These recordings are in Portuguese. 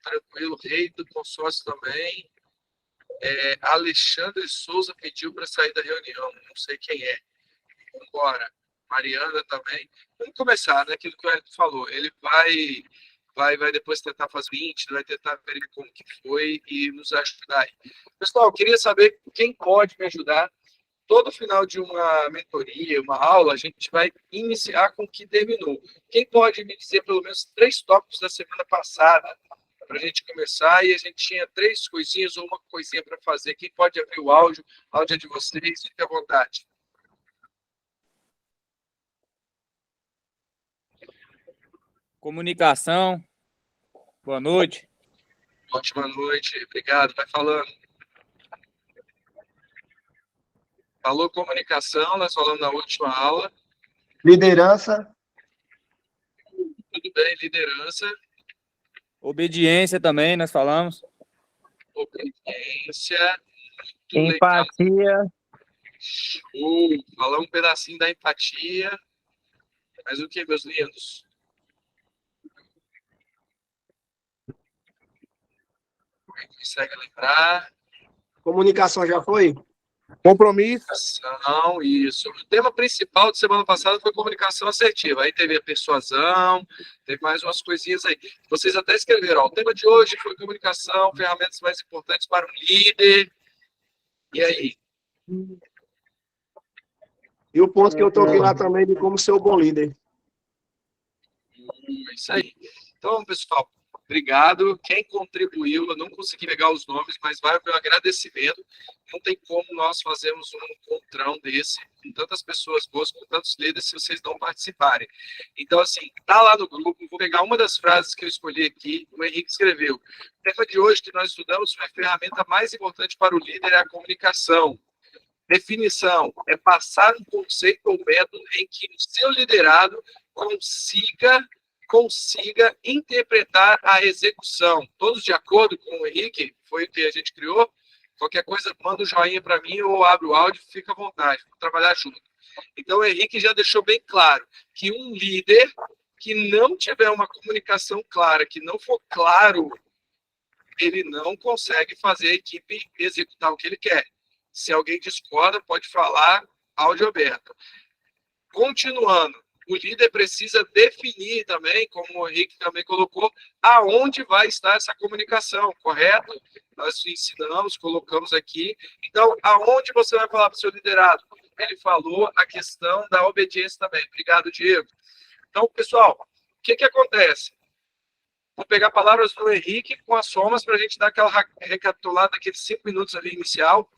tranquilo. Rei do consórcio também. Alexandre Souza pediu para sair da reunião. Não sei quem é. Vambora. Mariana também. Vamos começar, né? Aquilo que o Hélio falou. Ele vai depois tentar fazer 20, vai tentar ver como que foi e nos ajudar aí. Pessoal, eu queria saber quem pode me ajudar. Todo final de uma mentoria, uma aula, a gente vai iniciar com o que terminou. Quem pode me dizer pelo menos 3 tópicos da semana passada para a gente começar? E a gente tinha 3 coisinhas ou uma coisinha para fazer. Quem pode abrir o áudio é de vocês, fique à vontade. Comunicação. Boa noite. Ótima noite, obrigado. Vai falando. Falou comunicação, nós falamos na última aula. Liderança. Tudo bem, liderança. Obediência também, nós falamos. Obediência. Empatia. Legal. Show. Falar um pedacinho da empatia. Mas o que, meus lindos? Consegue lembrar? Comunicação já foi? Compromisso. Não, isso. O tema principal de semana passada foi comunicação assertiva. Aí teve a persuasão, teve mais umas coisinhas aí. Vocês até escreveram. Ó, o tema de hoje foi comunicação, ferramentas mais importantes para um líder. E aí? E o ponto que eu toquei lá também de como ser um bom líder. Isso aí. Então, pessoal, obrigado. Quem contribuiu, eu não consegui pegar os nomes, mas vai o meu agradecimento. Não tem como nós fazermos um encontrão desse, com tantas pessoas boas, com tantos líderes, se vocês não participarem. Então, assim, tá lá no grupo, vou pegar uma das frases que eu escolhi aqui, o Henrique escreveu. O tema de hoje que nós estudamos foi a ferramenta mais importante para o líder é a comunicação. Definição, é passar um conceito ou método em que o seu liderado consiga interpretar a execução. Todos de acordo com o Henrique? Foi o que a gente criou? Qualquer coisa, manda um joinha para mim ou abre o áudio, fica à vontade, vamos trabalhar junto. Então, o Henrique já deixou bem claro que um líder que não tiver uma comunicação clara, que não for claro, ele não consegue fazer a equipe executar o que ele quer. Se alguém discorda, pode falar, áudio aberto. Continuando, o líder precisa definir também, como o Henrique também colocou, aonde vai estar essa comunicação, correto? Nós ensinamos, colocamos aqui. Então, aonde você vai falar para o seu liderado? Ele falou a questão da obediência também. Obrigado, Diego. Então, pessoal, o que acontece? Vou pegar palavras do Henrique com as somas para a gente dar aquela recapitulada daqueles 5 minutos ali inicial.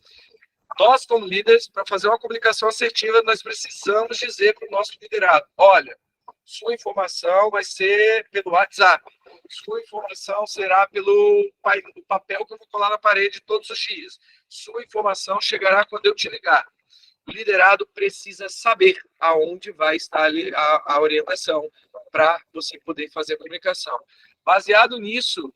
Nós, como líderes, para fazer uma comunicação assertiva, nós precisamos dizer para o nosso liderado: olha, sua informação vai ser pelo WhatsApp, sua informação será pelo papel que eu vou colar na parede todos os dias, sua informação chegará quando eu te ligar. O liderado precisa saber aonde vai estar a orientação para você poder fazer a comunicação. Baseado nisso,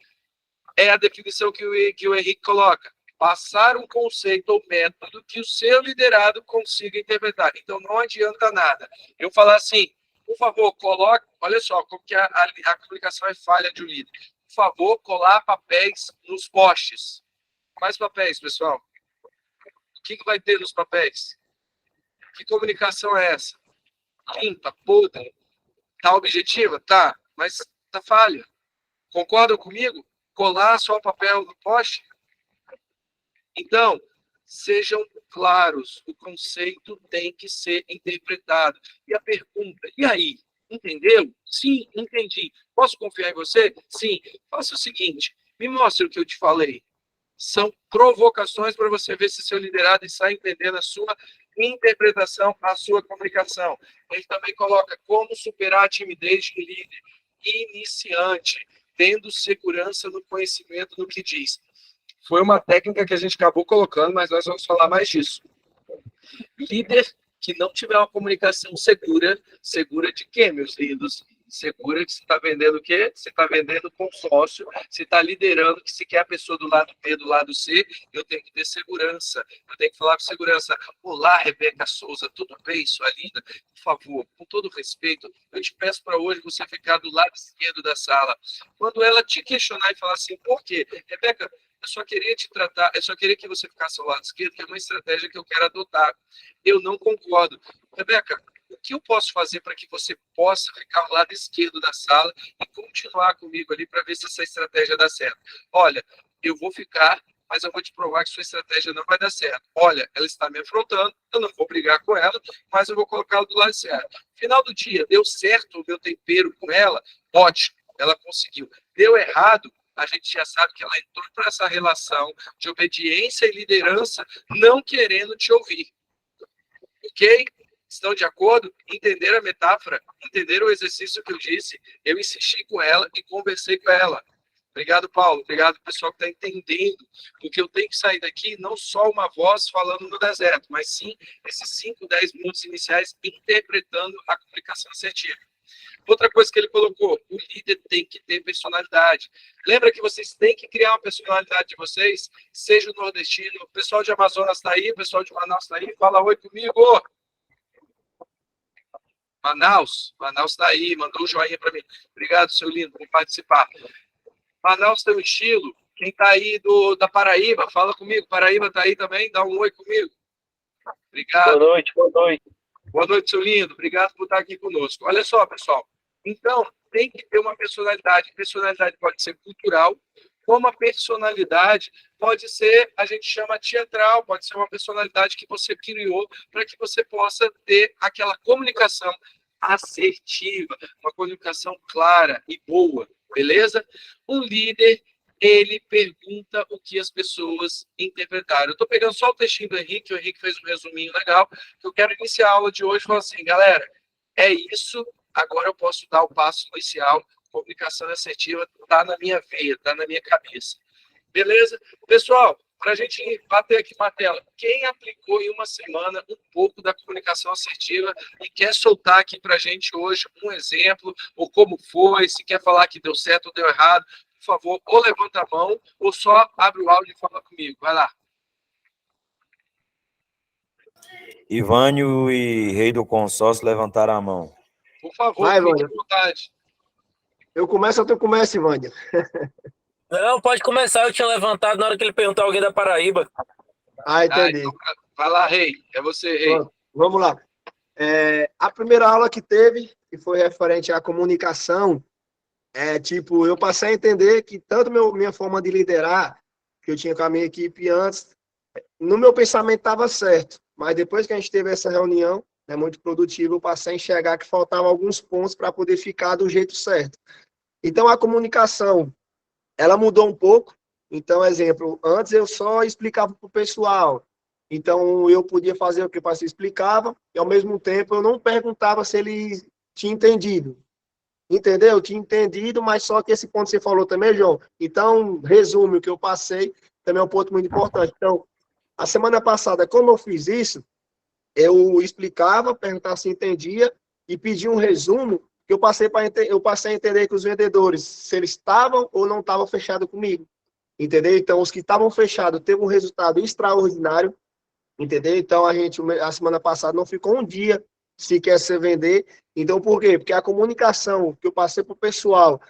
é a definição que o Henrique coloca. Passar um conceito ou método que o seu liderado consiga interpretar. Então, não adianta nada eu falar assim: por favor, coloque... Olha só como que a comunicação é falha de um líder. Por favor, colar papéis nos postes. Quais papéis, pessoal? O que vai ter nos papéis? Que comunicação é essa? Limpa, podre? Tá objetiva? Tá, mas tá falha. Concordam comigo? Colar só papel no poste? Então, sejam claros, o conceito tem que ser interpretado. E a pergunta, e aí? Entendeu? Sim, entendi. Posso confiar em você? Sim. Faça o seguinte, me mostre o que eu te falei. São provocações para você ver se seu liderado está entendendo a sua interpretação, a sua comunicação. Ele também coloca como superar a timidez de líder iniciante, tendo segurança no conhecimento do que diz. Foi uma técnica que a gente acabou colocando, mas nós vamos falar mais disso. Líder que não tiver uma comunicação segura de quê, meus lindos? Segura que você está vendendo o quê? Você está vendendo consórcio, você está liderando, que se quer a pessoa do lado B, do lado C, eu tenho que ter segurança. Eu tenho que falar com segurança. Olá, Rebeca Souza, tudo bem, sua linda? Por favor, com todo respeito, eu te peço para hoje você ficar do lado esquerdo da sala. Quando ela te questionar e falar assim, por quê? Rebeca, eu só queria te tratar, eu só queria que você ficasse ao lado esquerdo, que é uma estratégia que eu quero adotar. Eu não concordo. Rebeca, o que eu posso fazer para que você possa ficar ao lado esquerdo da sala e continuar comigo ali para ver se essa estratégia dá certo? Olha, eu vou ficar, mas eu vou te provar que sua estratégia não vai dar certo. Olha, ela está me afrontando, eu não vou brigar com ela, mas eu vou colocá-la do lado certo. Final do dia, deu certo o meu tempero com ela? Ótimo, ela conseguiu. Deu errado? A gente já sabe que ela entrou para essa relação de obediência e liderança, não querendo te ouvir. Ok? Estão de acordo? Entenderam a metáfora? Entenderam o exercício que eu disse? Eu insisti com ela e conversei com ela. Obrigado, Paulo. Obrigado, pessoal que está entendendo. Porque eu tenho que sair daqui não só uma voz falando no deserto, mas sim esses 5, 10 minutos iniciais interpretando a comunicação assertiva. Outra coisa que ele colocou, o líder tem que ter personalidade. Lembra que vocês têm que criar uma personalidade de vocês? Seja o nordestino, o pessoal de Amazonas está aí, o pessoal de Manaus está aí, fala oi comigo. Manaus está aí, mandou um joinha para mim. Obrigado, seu lindo, por participar. Manaus tem um estilo. Quem está aí da Paraíba, fala comigo. Paraíba está aí também, dá um oi comigo. Obrigado. Boa noite, boa noite. Boa noite, seu lindo. Obrigado por estar aqui conosco. Olha só, pessoal. Então, tem que ter uma personalidade. Personalidade pode ser cultural, como a personalidade pode ser, a gente chama teatral, pode ser uma personalidade que você criou para que você possa ter aquela comunicação assertiva, uma comunicação clara e boa, beleza? Um líder, ele pergunta o que as pessoas interpretaram. Eu estou pegando só o textinho do Henrique, o Henrique fez um resuminho legal, que eu quero iniciar a aula de hoje falando assim, galera, é isso, agora eu posso dar o passo inicial, comunicação assertiva está na minha veia, está na minha cabeça. Beleza? Pessoal, para a gente bater aqui na tela, quem aplicou em uma semana um pouco da comunicação assertiva e quer soltar aqui para a gente hoje um exemplo, ou como foi, se quer falar que deu certo ou deu errado, por favor, ou levanta a mão, ou só abre o áudio e fala comigo. Vai lá. Ivânio e Rei do Consórcio levantaram a mão. Por favor, Vai, fique à Vânia. vontade. Eu começo ou tu começa, Ivânio? Não, pode começar. Eu tinha levantado na hora que ele perguntou alguém da Paraíba. Ah, entendi. Então, vai lá, Rei. É você, Rei. Pronto, vamos lá. A primeira aula que teve, que foi referente à comunicação, eu passei a entender que tanto minha forma de liderar, que eu tinha com a minha equipe antes, no meu pensamento estava certo, mas depois que a gente teve essa reunião, muito produtiva, eu passei a enxergar que faltavam alguns pontos para poder ficar do jeito certo. Então, a comunicação, ela mudou um pouco. Então, exemplo, antes eu só explicava para o pessoal. Então, eu podia fazer o que o pastor explicava, e ao mesmo tempo eu não perguntava se ele tinha entendido. Entendeu? Eu tinha entendido, mas só que esse ponto que você falou também, João. Então, resume o que eu passei, também é um ponto muito importante. Então, a semana passada, como eu fiz isso, eu explicava, perguntava se entendia e pedia um resumo, que eu passei a entender que os vendedores, se eles estavam ou não estavam fechados comigo. Entendeu? Então, os que estavam fechados teve um resultado extraordinário. Entendeu? Então, a semana passada não ficou um dia sequer sem vender. Então, por quê? Porque a comunicação que eu passei para o pessoal,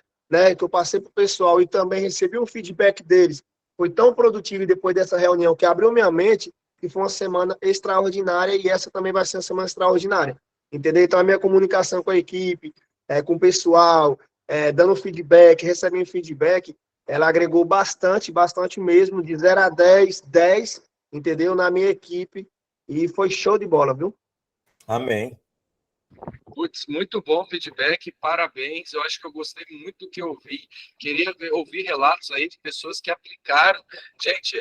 e também recebi um feedback deles, foi tão produtivo depois dessa reunião que abriu minha mente, que foi uma semana extraordinária e essa também vai ser uma semana extraordinária. Entendeu? Então, a minha comunicação com a equipe, com o pessoal, dando feedback, recebendo feedback, ela agregou bastante mesmo, de 0 a 10, 10, entendeu? Na minha equipe, e foi show de bola, viu? Amém. Putz, muito bom feedback, parabéns. Eu acho que eu gostei muito do que eu ouvi. Queria ouvir relatos aí de pessoas que aplicaram. Gente,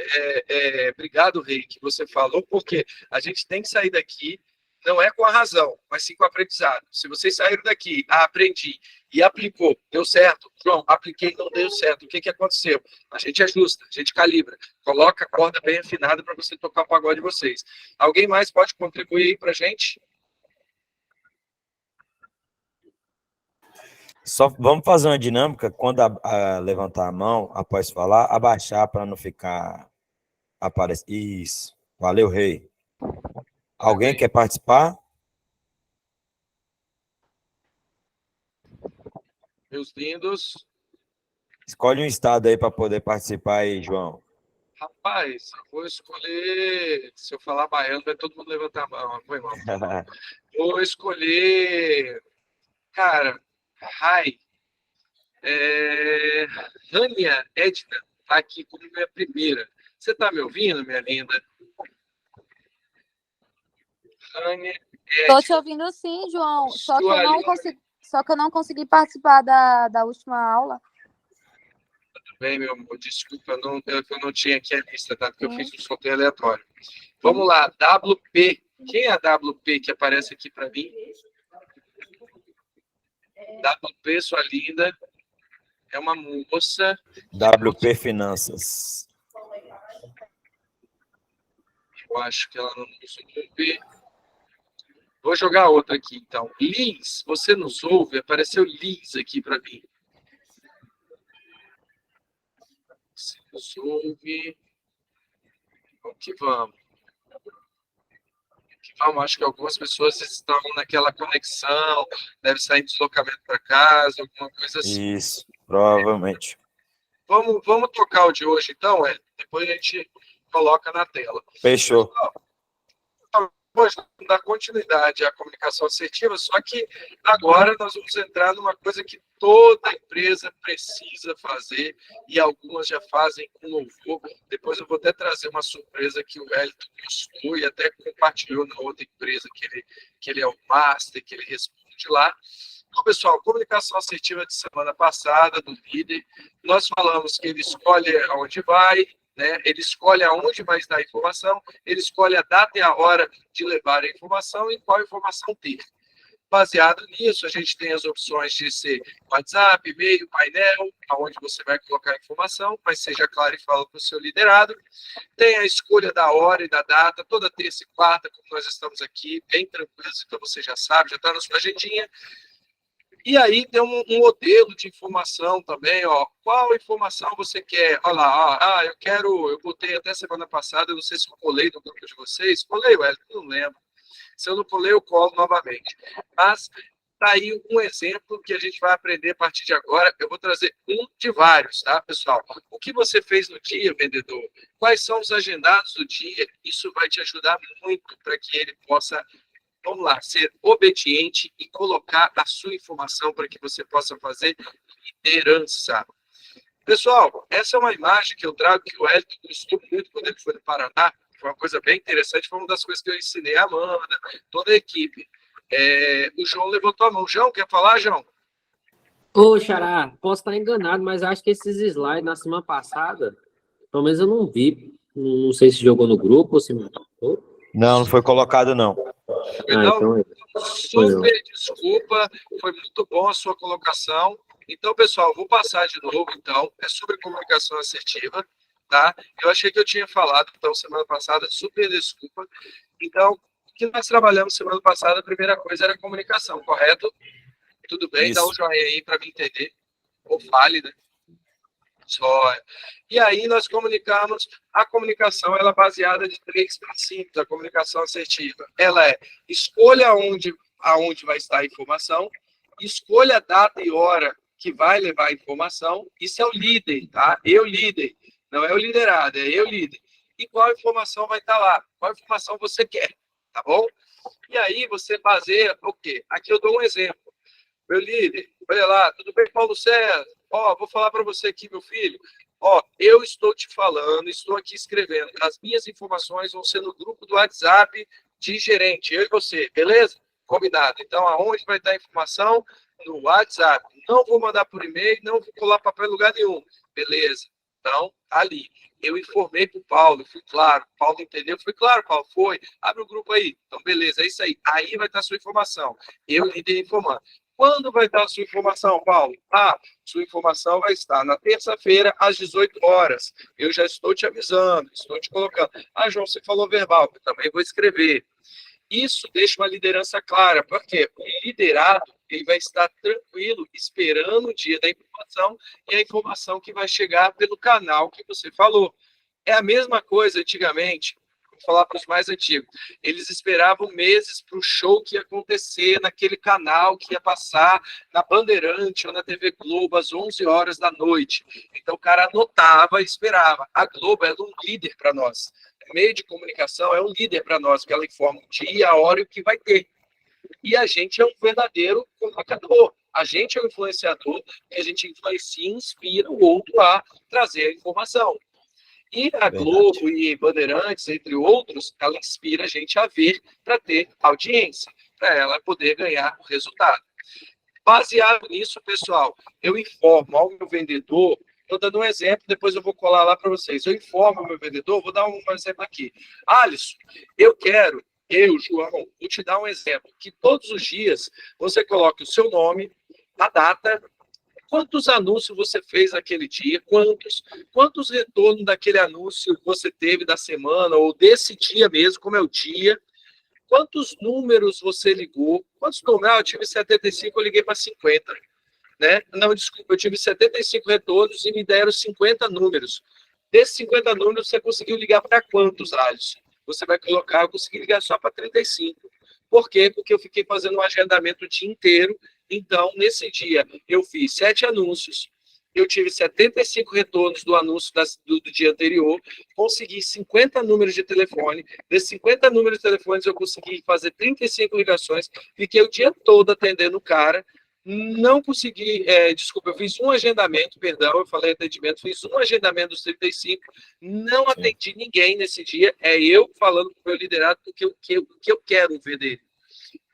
obrigado, Rei, que você falou, porque a gente tem que sair daqui, não é com a razão, mas sim com o aprendizado. Se vocês saíram daqui, aprendi e aplicou, deu certo. João, apliquei, não deu certo. O que aconteceu? A gente ajusta, a gente calibra, coloca a corda bem afinada para você tocar o pagode de vocês. Alguém mais pode contribuir aí para a gente? Só vamos fazer uma dinâmica, quando levantar a mão, após falar, abaixar para não ficar aparecendo. Isso. Valeu, rei. Alguém quer participar? Meus lindos. Escolhe um estado aí para poder participar aí, João. Rapaz, eu vou escolher. Se eu falar baiano, vai todo mundo levantar a mão. Foi mal. Vou escolher. Cara, Rai. Rania Edna tá aqui como minha primeira. Você tá me ouvindo, minha linda? Rania Tô te ouvindo sim, João. Só que Sua eu não linda. consegui, só que eu não consegui participar da última aula. Bem, meu amor, desculpa, eu não tinha aqui a lista, tá? Porque eu fiz um sorteio aleatório. Vamos lá, WP. Quem é a WP que aparece aqui para mim? WP, sua linda. É uma moça. WP Finanças. Eu acho que ela não usa o WP. Vou jogar outra aqui, então. Liz, você nos ouve? Apareceu Liz aqui para mim. Você nos ouve? Vamos que vamos. Vamos, acho que algumas pessoas estão naquela conexão, deve sair em deslocamento para casa, alguma coisa assim. Isso, provavelmente. Vamos tocar o de hoje, então, depois a gente coloca na tela. Fechou. Vamos dar continuidade à comunicação assertiva, só que agora nós vamos entrar numa coisa que toda empresa precisa fazer, e algumas já fazem com louvor. Depois eu vou até trazer uma surpresa que o Wellington gostou e até compartilhou na outra empresa, que ele é o master, que ele responde lá. Então, pessoal, comunicação assertiva de semana passada, do líder, nós falamos que ele escolhe aonde vai, né? Ele escolhe aonde vai dar a informação, ele escolhe a data e a hora de levar a informação e qual informação ter. Baseado nisso, a gente tem as opções de ser WhatsApp, e-mail, painel, aonde você vai colocar a informação, mas seja claro e fala para o seu liderado. Tem a escolha da hora e da data, toda terça e quarta, como nós estamos aqui, bem tranquilos, então você já sabe, já está na sua agendinha. E aí tem um modelo de informação também, ó. Qual informação você quer? Olha lá, eu botei até semana passada, eu não sei se eu colei no grupo de vocês. Colei, Wellington, não lembro. Se eu não colei, eu colo novamente. Mas tá aí um exemplo que a gente vai aprender a partir de agora. Eu vou trazer um de vários, tá, pessoal? O que você fez no dia, vendedor? Quais são os agendados do dia? Isso vai te ajudar muito para que ele possa, vamos lá, ser obediente e colocar a sua informação para que você possa fazer liderança. Pessoal, essa é uma imagem que eu trago que o Wellington gostou muito quando ele foi no Paraná. Foi uma coisa bem interessante, foi uma das coisas que eu ensinei a Amanda, toda a equipe. O João levantou a mão. João, quer falar, João? Ô, Xará, posso estar enganado, mas acho que esses slides na semana passada, pelo menos eu não vi. Não sei se jogou no grupo ou se... Não foi colocado, não. Então, super desculpa, foi muito bom a sua colocação. Então, pessoal, vou passar de novo, então, é sobre comunicação assertiva, tá? Eu achei que eu tinha falado, então, semana passada, super desculpa. Então, o que nós trabalhamos semana passada, a primeira coisa era comunicação, correto? Tudo bem? Isso. Dá um joinha aí para me entender, ou fale, né? Só. E aí nós comunicamos, a comunicação ela é baseada de 3 princípios, a comunicação assertiva. Ela é escolha aonde vai estar a informação, escolha a data e hora que vai levar a informação, isso é o líder, tá? Eu líder, não é o liderado, é eu líder. E qual informação vai estar lá? Qual informação você quer, tá bom? E aí você baseia o quê? Aqui eu dou um exemplo. Meu líder, olha lá, tudo bem, Paulo César? Vou falar para você aqui, meu filho. Eu estou te falando, estou aqui escrevendo. As minhas informações vão ser no grupo do WhatsApp de gerente, eu e você, beleza? Combinado. Então, aonde vai estar a informação? No WhatsApp. Não vou mandar por e-mail, não vou colar papel em lugar nenhum. Beleza. Então, ali. Eu informei para o Paulo, fui claro. O Paulo entendeu? Fui claro, Paulo, foi. Abre o grupo aí. Então, beleza, é isso aí. Aí vai estar a sua informação. Eu líder informando. Quando vai estar a sua informação, Paulo? Sua informação vai estar na terça-feira, às 18 horas. Eu já estou te avisando, estou te colocando. João, você falou verbal, eu também vou escrever. Isso deixa uma liderança clara, porque o liderado, ele vai estar tranquilo, esperando o dia da informação e a informação que vai chegar pelo canal que você falou. É a mesma coisa antigamente, vou falar para os mais antigos, eles esperavam meses para o show que ia acontecer naquele canal que ia passar na Bandeirante ou na TV Globo às 11 horas da noite. Então o cara anotava e esperava. A Globo é um líder para nós. O meio de comunicação é um líder para nós, porque ela informa o dia, a hora e o que vai ter. E a gente é um verdadeiro comunicador. A gente é um influenciador, que a gente influencia e inspira o outro a trazer a informação. E a Globo e Bandeirantes, entre outros, ela inspira a gente a ver para ter audiência, para ela poder ganhar o resultado. Baseado nisso, pessoal, eu informo ao meu vendedor, estou dando um exemplo, depois eu vou colar lá para vocês. Eu informo ao meu vendedor, vou dar um exemplo aqui. Alisson, João, vou te dar um exemplo, que todos os dias você coloque o seu nome, a data, quantos anúncios você fez naquele dia, quantos retornos daquele anúncio você teve da semana, ou desse dia mesmo, como é o dia, quantos números você ligou, quantos números, eu tive 75, eu liguei para 50, né? Não, desculpa, eu tive 75 retornos e me deram 50 números. Desses 50 números, você conseguiu ligar para quantos, Alisson? Você vai colocar, eu consegui ligar só para 35. Por quê? Porque eu fiquei fazendo um agendamento o dia inteiro. Então, nesse dia, eu fiz 7 anúncios, eu tive 75 retornos do anúncio do dia anterior, consegui 50 números de telefone, desses 50 números de telefones eu consegui fazer 35 ligações, fiquei o dia todo atendendo o cara, não consegui, eu fiz um agendamento, eu falei atendimento, fiz um agendamento dos 35, não atendi ninguém nesse dia, é eu falando com o meu liderado o que eu quero ver dele.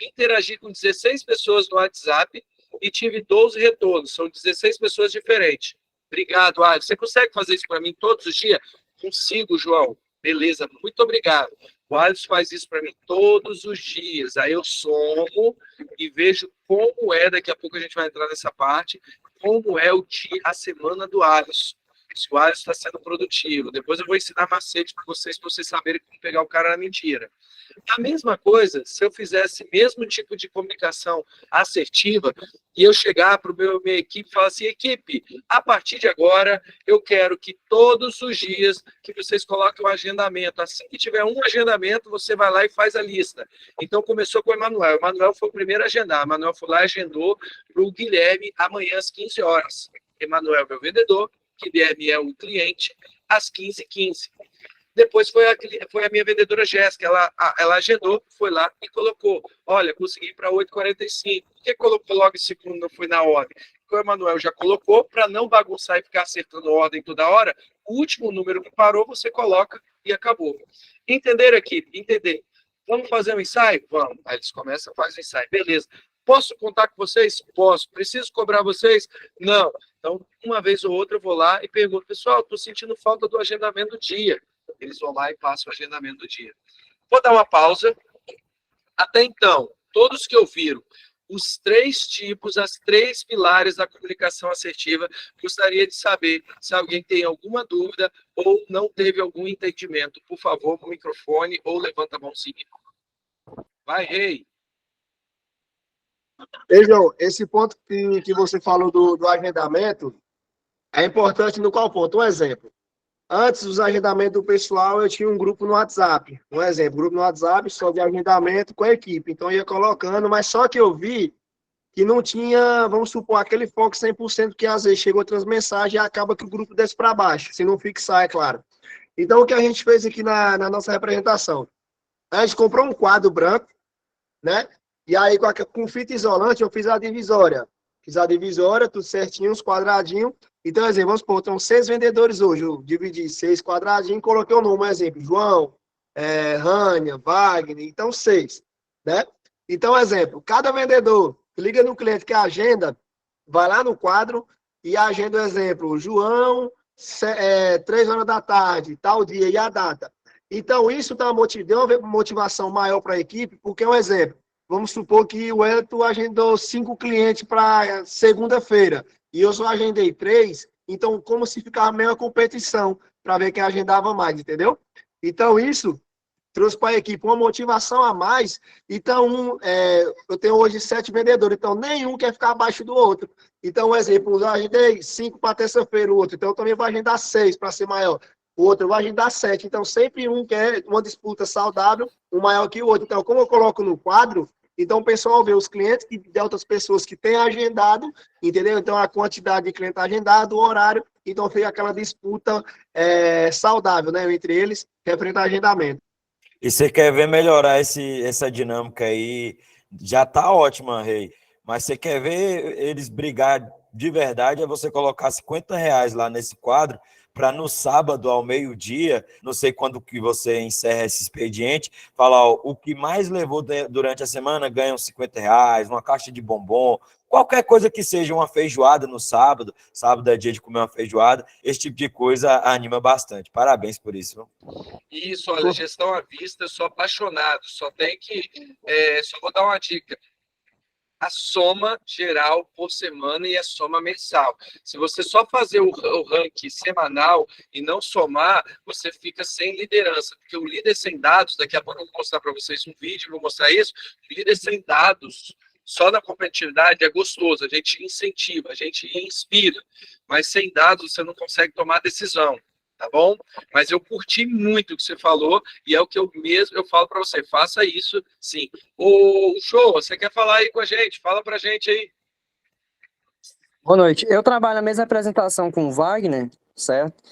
Interagi com 16 pessoas no WhatsApp e tive 12 retornos, são 16 pessoas diferentes. Obrigado, Alisson. Você consegue fazer isso para mim todos os dias? Consigo, João. Beleza, muito obrigado. O Alisson faz isso para mim todos os dias. Aí eu somo e vejo como é, daqui a pouco a gente vai entrar nessa parte, como é o dia, a semana do Alisson. Se o Alisson está sendo produtivo. Depois eu vou ensinar macete para vocês saberem como pegar o cara na mentira. A mesma coisa, se eu fizesse mesmo tipo de comunicação assertiva e eu chegar para minha equipe e falar assim, equipe, a partir de agora, eu quero que todos os dias que vocês coloquem o agendamento. Assim que tiver um agendamento, você vai lá e faz a lista. Então, começou com o Emanuel. O Emanuel foi o primeiro a agendar. O Emanuel foi lá e agendou para o Guilherme amanhã às 15 horas. Emanuel é meu vendedor, Guilherme é o cliente, às 15h15. Depois foi a minha vendedora Jéssica, ela agendou, foi lá e colocou, olha, consegui para 8h45. Por que colocou logo em segundo, não foi na ordem? Porque o Emanuel já colocou, para não bagunçar e ficar acertando ordem toda hora, o último número que parou, você coloca e acabou. Entenderam aqui? Entender. Vamos fazer um ensaio? Vamos. Aí eles começam, fazem o ensaio. Beleza. Posso contar com vocês? Posso. Preciso cobrar vocês? Não. Então, uma vez ou outra, eu vou lá e pergunto, pessoal, estou sentindo falta do agendamento do dia. Eles vão lá e passam o agendamento do dia. Vou dar uma pausa. Até então, todos que ouviram os 3 tipos, as 3 pilares da comunicação assertiva, gostaria de saber se alguém tem alguma dúvida ou não teve algum entendimento. Por favor, no microfone ou levanta a mãozinha. Vai, Rei. João, esse ponto que você falou do agendamento é importante no qual ponto? Um exemplo. Antes dos agendamentos do pessoal, eu tinha um grupo no WhatsApp. Um exemplo, grupo no WhatsApp só de agendamento com a equipe. Então, eu ia colocando, mas só que eu vi que não tinha, vamos supor, aquele foco 100%, que às vezes chegou outras mensagens e acaba que o grupo desce para baixo, se não fixar, é claro. Então, o que a gente fez aqui na nossa representação? A gente comprou um quadro branco, né? E aí, com fita isolante, eu fiz a divisória. Fiz a divisória, tudo certinho, uns quadradinhos. Então, exemplo, vamos supor, tem 6 vendedores hoje. Eu dividi 6 quadradinhos e coloquei o nome, exemplo, João, Rânia, Wagner, então 6, né? Então, exemplo, cada vendedor liga no cliente que agenda, vai lá no quadro e agenda o exemplo, João, 3 horas da tarde, tal dia e a data. Então, isso deu uma motivação maior para a equipe, porque é um exemplo. Vamos supor que o Elton agendou 5 clientes para segunda-feira e eu só agendei 3, então como se ficava meio a competição para ver quem agendava mais, entendeu? Então isso trouxe para a equipe uma motivação a mais. Então, eu tenho hoje 7 vendedores, então nenhum quer ficar abaixo do outro. Então, um exemplo, eu agendei 5 para terça-feira, o outro, então eu também vou agendar 6 para ser maior. O outro vai agendar 7. Então, sempre um quer uma disputa saudável, um maior que o outro. Então, como eu coloco no quadro, então o pessoal vê os clientes de outras pessoas que têm agendado, entendeu? Então, a quantidade de cliente agendado, o horário, então fica aquela disputa saudável, né, entre eles, referente ao agendamento. E você quer ver melhorar essa dinâmica aí, já tá ótima, Rei, mas você quer ver eles brigar de verdade, é você colocar R$50 lá nesse quadro, para no sábado, ao meio-dia, não sei quando que você encerra esse expediente, falar, ó, o que mais levou durante a semana ganha uns R$50, uma caixa de bombom, qualquer coisa que seja, uma feijoada no sábado, sábado é dia de comer uma feijoada, esse tipo de coisa anima bastante. Parabéns por isso. Isso, olha, gestão à vista, eu sou apaixonado, só vou dar uma dica. A soma geral por semana e a soma mensal. Se você só fazer o ranking semanal e não somar, você fica sem liderança, porque o líder sem dados, daqui a pouco eu vou mostrar para vocês um vídeo, vou mostrar isso, o líder sem dados, só na competitividade é gostoso, a gente incentiva, a gente inspira, mas sem dados você não consegue tomar decisão. Tá bom? Mas eu curti muito o que você falou e é o que eu falo para você, faça isso sim. Ô, Show, você quer falar aí com a gente? Fala pra gente aí. Boa noite. Eu trabalho na mesma apresentação com o Wagner, certo?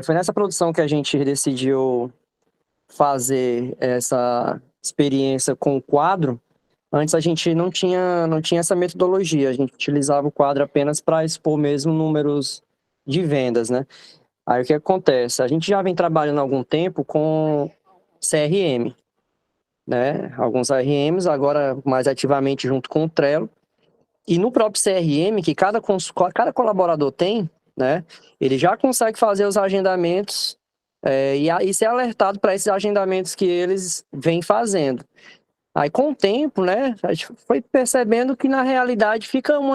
Foi nessa produção que a gente decidiu fazer essa experiência com o quadro. Antes a gente não tinha essa metodologia, a gente utilizava o quadro apenas para expor mesmo números de vendas, né? Aí o que acontece? A gente já vem trabalhando há algum tempo com CRM, né? Alguns CRMs, agora mais ativamente junto com o Trello. E no próprio CRM, que cada colaborador tem, né? Ele já consegue fazer os agendamentos e ser alertado para esses agendamentos que eles vêm fazendo. Aí, com o tempo, né? A gente foi percebendo que, na realidade, fica um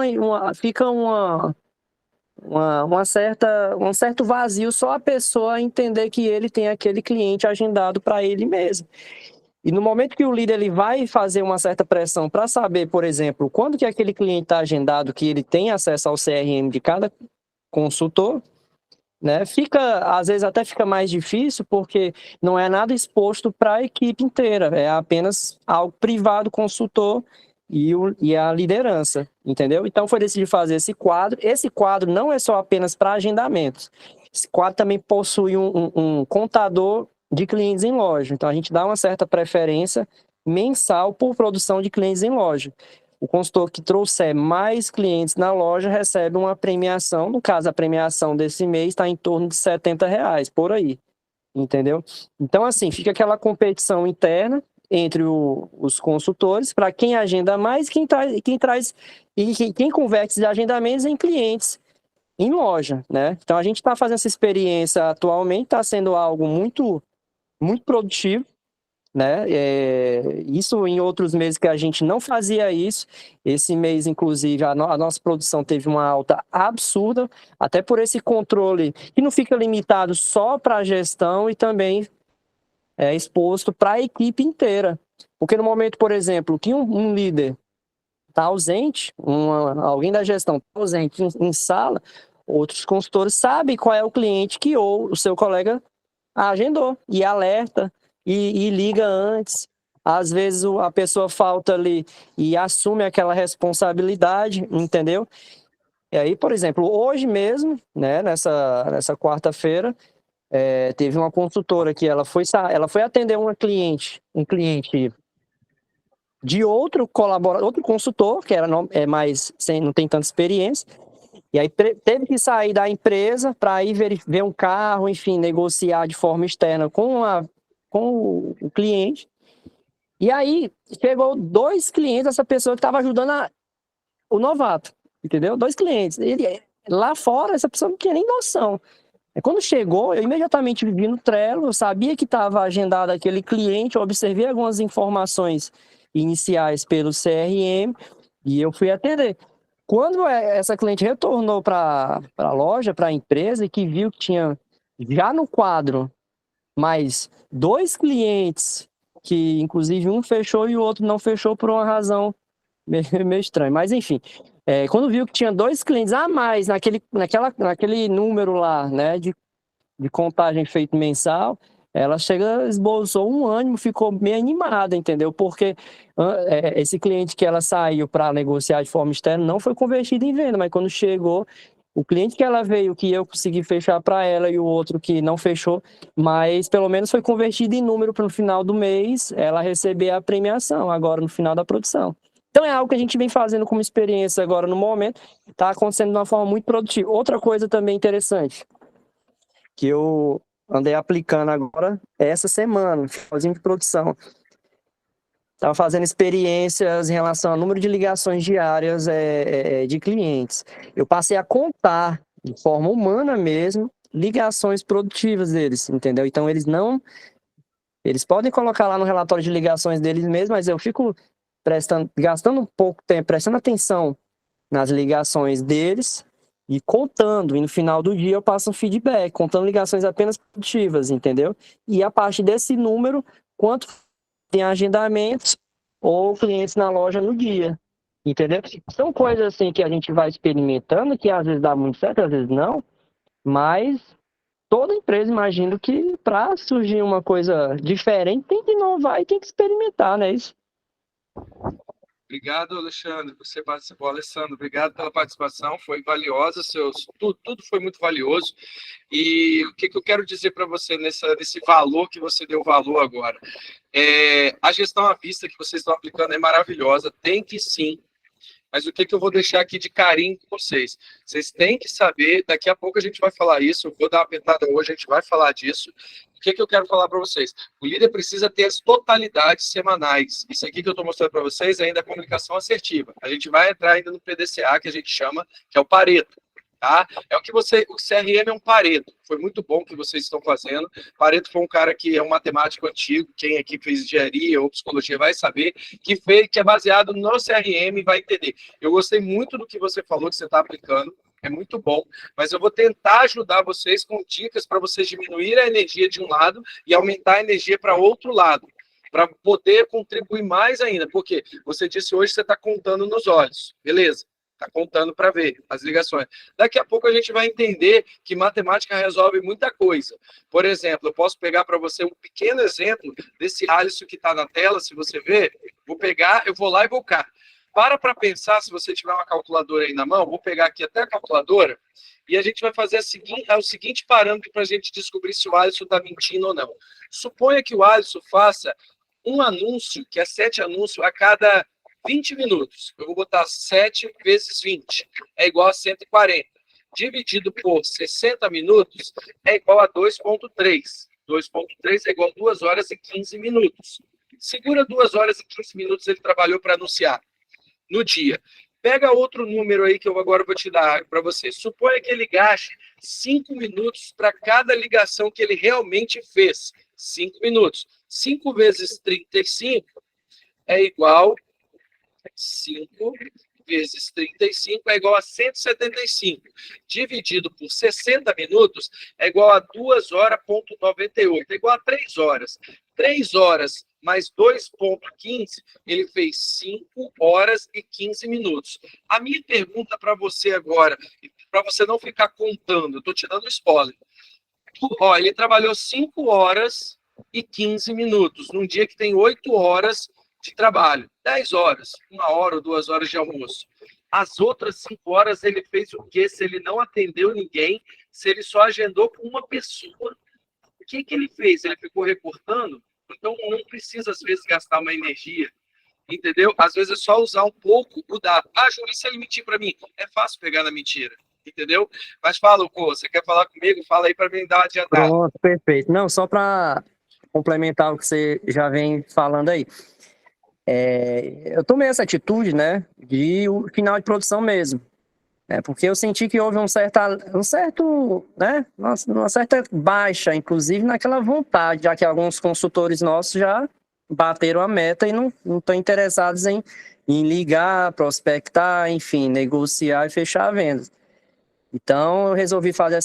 certo vazio só a pessoa entender que ele tem aquele cliente agendado para ele mesmo. E no momento que o líder ele vai fazer uma certa pressão para saber, por exemplo, quando que aquele cliente está agendado, que ele tem acesso ao CRM de cada consultor, né? Às vezes até fica mais difícil porque não é nada exposto para a equipe inteira, é apenas algo privado, consultor e a liderança, entendeu? Então foi decidido fazer esse quadro. Esse quadro não é só apenas para agendamentos. Esse quadro também possui um contador de clientes em loja. Então a gente dá uma certa preferência mensal por produção de clientes em loja. O consultor que trouxer mais clientes na loja recebe uma premiação. No caso, a premiação desse mês está em torno de R$70, por aí, entendeu? Então, assim, fica aquela competição interna entre os consultores para quem agenda mais, quem traz e quem converte esses agendamentos em clientes em loja, né? Então, a gente está fazendo essa experiência atualmente, está sendo algo muito, muito produtivo, né? Isso em outros meses que a gente não fazia isso. Esse mês, inclusive, a nossa produção teve uma alta absurda, até por esse controle que não fica limitado só para a gestão e também é exposto para a equipe inteira. Porque no momento, por exemplo, que um líder está ausente, alguém da gestão está ausente em sala, outros consultores sabem qual é o cliente que o seu colega agendou e alerta e liga antes. Às vezes a pessoa falta ali e assume aquela responsabilidade, entendeu? E aí, por exemplo, hoje mesmo, né, nessa quarta-feira, teve uma consultora que ela foi atender um cliente de outro colaborador, outro consultor, que não tem tanta experiência, e aí teve que sair da empresa para ir ver um carro, enfim, negociar de forma externa com o cliente. E aí chegou 2 clientes, essa pessoa que estava ajudando o novato, entendeu? 2 clientes. Lá fora, essa pessoa não tinha nem noção. Quando chegou, eu imediatamente vi no Trello, eu sabia que estava agendado aquele cliente, eu observei algumas informações iniciais pelo CRM e eu fui atender. Quando essa cliente retornou para a loja, para a empresa, e que viu que tinha já no quadro Mas 2 clientes, que inclusive um fechou e o outro não fechou por uma razão meio estranha. Mas enfim, quando viu que tinha 2 clientes a mais naquele número lá, né, de contagem feito mensal, ela esboçou um ânimo, ficou meio animada, entendeu? Porque esse cliente que ela saiu para negociar de forma externa não foi convertido em venda, mas quando chegou, o cliente que ela veio, que eu consegui fechar para ela e o outro que não fechou, mas pelo menos foi convertido em número para no final do mês ela receber a premiação, agora no final da produção. Então é algo que a gente vem fazendo como experiência agora no momento, está acontecendo de uma forma muito produtiva. Outra coisa também interessante, que eu andei aplicando agora essa semana, finalzinho de produção. Estava fazendo experiências em relação ao número de ligações diárias de clientes. Eu passei a contar, de forma humana mesmo, ligações produtivas deles, entendeu? Então, eles podem colocar lá no relatório de ligações deles mesmos, mas eu fico gastando um pouco tempo, prestando atenção nas ligações deles, e contando, e no final do dia eu passo um feedback, contando ligações apenas produtivas, entendeu? E a partir desse número, quanto tem agendamentos ou clientes na loja no dia, entendeu? São coisas assim que a gente vai experimentando, que às vezes dá muito certo, às vezes não, mas toda empresa, imagino que para surgir uma coisa diferente, tem que inovar e tem que experimentar, né? Isso. Obrigado, Alexandre, por você participou. Alessandro, obrigado pela participação, foi valiosa, tudo foi muito valioso. E o que eu quero dizer para você nesse valor que você deu valor agora? A gestão à vista que vocês estão aplicando é maravilhosa, tem que sim. Mas o que eu vou deixar aqui de carinho com vocês? Vocês têm que saber, daqui a pouco a gente vai falar isso, eu vou dar uma apertada hoje, a gente vai falar disso. O que eu quero falar para vocês? O líder precisa ter as totalidades semanais. Isso aqui que eu estou mostrando para vocês é ainda a comunicação assertiva. A gente vai entrar ainda no PDCA, que a gente chama, que é o Pareto. Tá? O CRM é um Pareto. Foi muito bom que vocês estão fazendo. Pareto foi um cara que é um matemático antigo, quem aqui fez engenharia ou psicologia vai saber, que é baseado no CRM e vai entender. Eu gostei muito do que você falou, que você está aplicando, é muito bom, mas eu vou tentar ajudar vocês com dicas para vocês diminuir a energia de um lado e aumentar a energia para outro lado, para poder contribuir mais ainda, porque você disse hoje que você está contando nos olhos, beleza? Está contando para ver as ligações. Daqui a pouco a gente vai entender que matemática resolve muita coisa. Por exemplo, eu posso pegar para você um pequeno exemplo desse Alisson que está na tela, se você ver, vou pegar, eu vou lá e vou cá. Para pensar, se você tiver uma calculadora aí na mão, vou pegar aqui até a calculadora e a gente vai fazer o seguinte parâmetro para a gente descobrir se o Alisson está mentindo ou não. Suponha que o Alisson faça um anúncio, que é 7 anúncios a cada 20 minutos. Eu vou botar 7 vezes 20, é igual a 140. Dividido por 60 minutos, é igual a 2,3. 2,3 é igual a 2 horas e 15 minutos. Segura 2 horas e 15 minutos ele trabalhou para anunciar no dia. Pega outro número aí que eu agora vou te dar para você. Suponha que ele gaste 5 minutos para cada ligação que ele realmente fez. 5 minutos. 5 vezes 35 é igual 5 vezes 35 é igual a 175. Dividido por 60 minutos é igual a 2 horas,98. É igual a 3 horas. 3 horas mais 2,15, ele fez 5 horas e 15 minutos. A minha pergunta para você agora, para você não ficar contando, eu estou te dando spoiler. Ele trabalhou 5 horas e 15 minutos, num dia que tem 8 horas de trabalho, 10 horas, 1 hora ou 2 horas de almoço. As outras 5 horas ele fez o quê? Se ele não atendeu ninguém, se ele só agendou com uma pessoa, o que ele fez? Ele ficou recortando? Então não precisa, às vezes, gastar uma energia, entendeu? Às vezes é só usar um pouco o dado. Júlio, se ele mentir para mim, é fácil pegar na mentira, entendeu? Mas fala, Cô, você quer falar comigo? Fala aí para mim dar uma adiantada. Pronto, perfeito. Não, só para complementar o que você já vem falando aí. Eu tomei essa atitude, né, de o final de produção mesmo, porque eu senti que houve uma certa baixa, inclusive naquela vontade, já que alguns consultores nossos já bateram a meta e não estão interessados em ligar, prospectar, enfim, negociar e fechar a venda. Então, eu resolvi fazer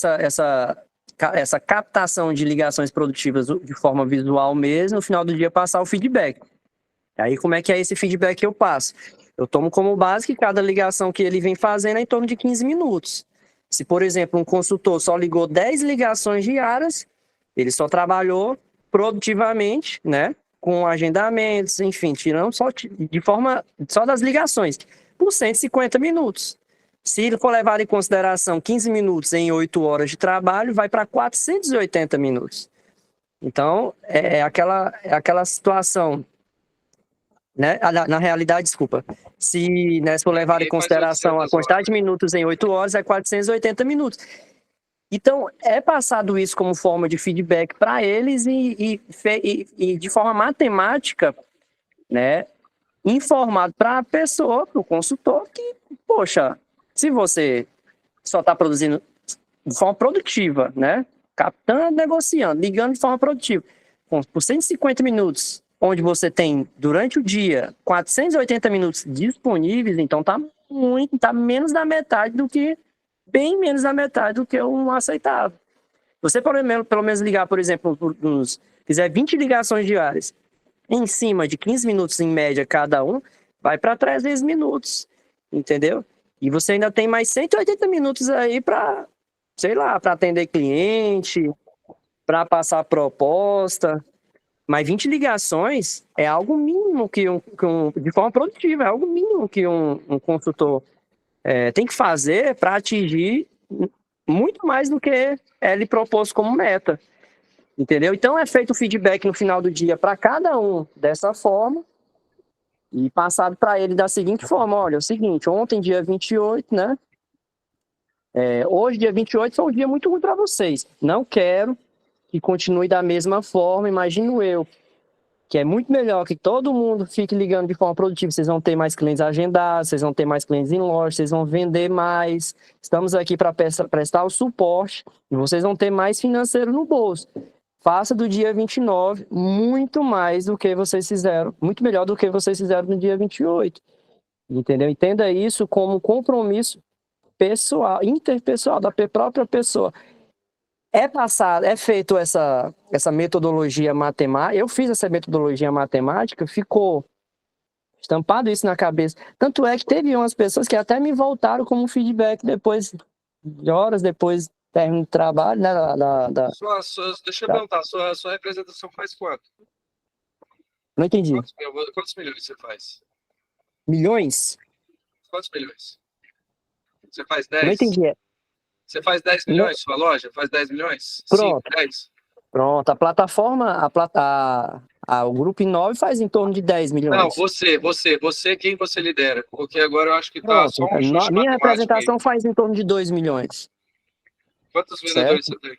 essa captação de ligações produtivas de forma visual mesmo, no final do dia passar o feedback. Aí como é que é esse feedback que eu passo? Eu tomo como base que cada ligação que ele vem fazendo é em torno de 15 minutos. Se, por exemplo, um consultor só ligou 10 ligações diárias, ele só trabalhou produtivamente, né? Com agendamentos, enfim, tirando só de forma só das ligações, por 150 minutos. Se ele for levar em consideração 15 minutos em 8 horas de trabalho, vai para 480 minutos. Então, é aquela situação, né? Na realidade, desculpa, se for levar em consideração a quantidade de minutos em 8 horas, é 480 minutos. Então, é passado isso como forma de feedback para eles e de forma matemática, né, informado para a pessoa, para o consultor, que, poxa, se você só está produzindo de forma produtiva, né, captando, negociando, ligando de forma produtiva, por 150 minutos, onde você tem, durante o dia, 480 minutos disponíveis, então tá menos da metade do que, bem menos da metade do que um aceitável. Você pelo menos ligar, por exemplo, fizer 20 ligações diárias, em cima de 15 minutos em média cada um, vai para 300 minutos, entendeu? E você ainda tem mais 180 minutos aí para, sei lá, para atender cliente, para passar proposta. Mas 20 ligações é algo mínimo de forma produtiva, é algo mínimo que um consultor tem que fazer para atingir muito mais do que ele propôs como meta, entendeu? Então é feito o feedback no final do dia para cada um dessa forma e passado para ele da seguinte forma: olha, é o seguinte, ontem, dia 28, né? Hoje, dia 28, foi um dia muito ruim para vocês. Não quero que continue da mesma forma, imagino eu, que é muito melhor que todo mundo fique ligando de forma produtiva. Vocês vão ter mais clientes agendados, vocês vão ter mais clientes em loja, vocês vão vender mais. Estamos aqui para prestar o suporte e vocês vão ter mais financeiro no bolso. Faça do dia 29 muito mais do que vocês fizeram, muito melhor do que vocês fizeram no dia 28. Entendeu? Entenda isso como compromisso pessoal, interpessoal da própria pessoa. É feito essa metodologia matemática. Eu fiz essa metodologia matemática, ficou estampado isso na cabeça. Tanto é que teve umas pessoas que até me voltaram como feedback depois de horas depois do término do trabalho, né? Deixa eu perguntar, sua representação faz quanto? Não entendi. Quantos milhões você faz? Milhões? Quantos milhões? Você faz 10? Não entendi. Você faz 10 milhões, sua loja? Faz 10 milhões? Pronto. 5, 10? Pronto, a plataforma, o Grupo Inove faz em torno de 10 milhões. Não, você, quem você lidera? Porque agora eu acho que tá só um chute minha matemático representação aí. faz em torno de 2 milhões. Quantos vendedores você tem?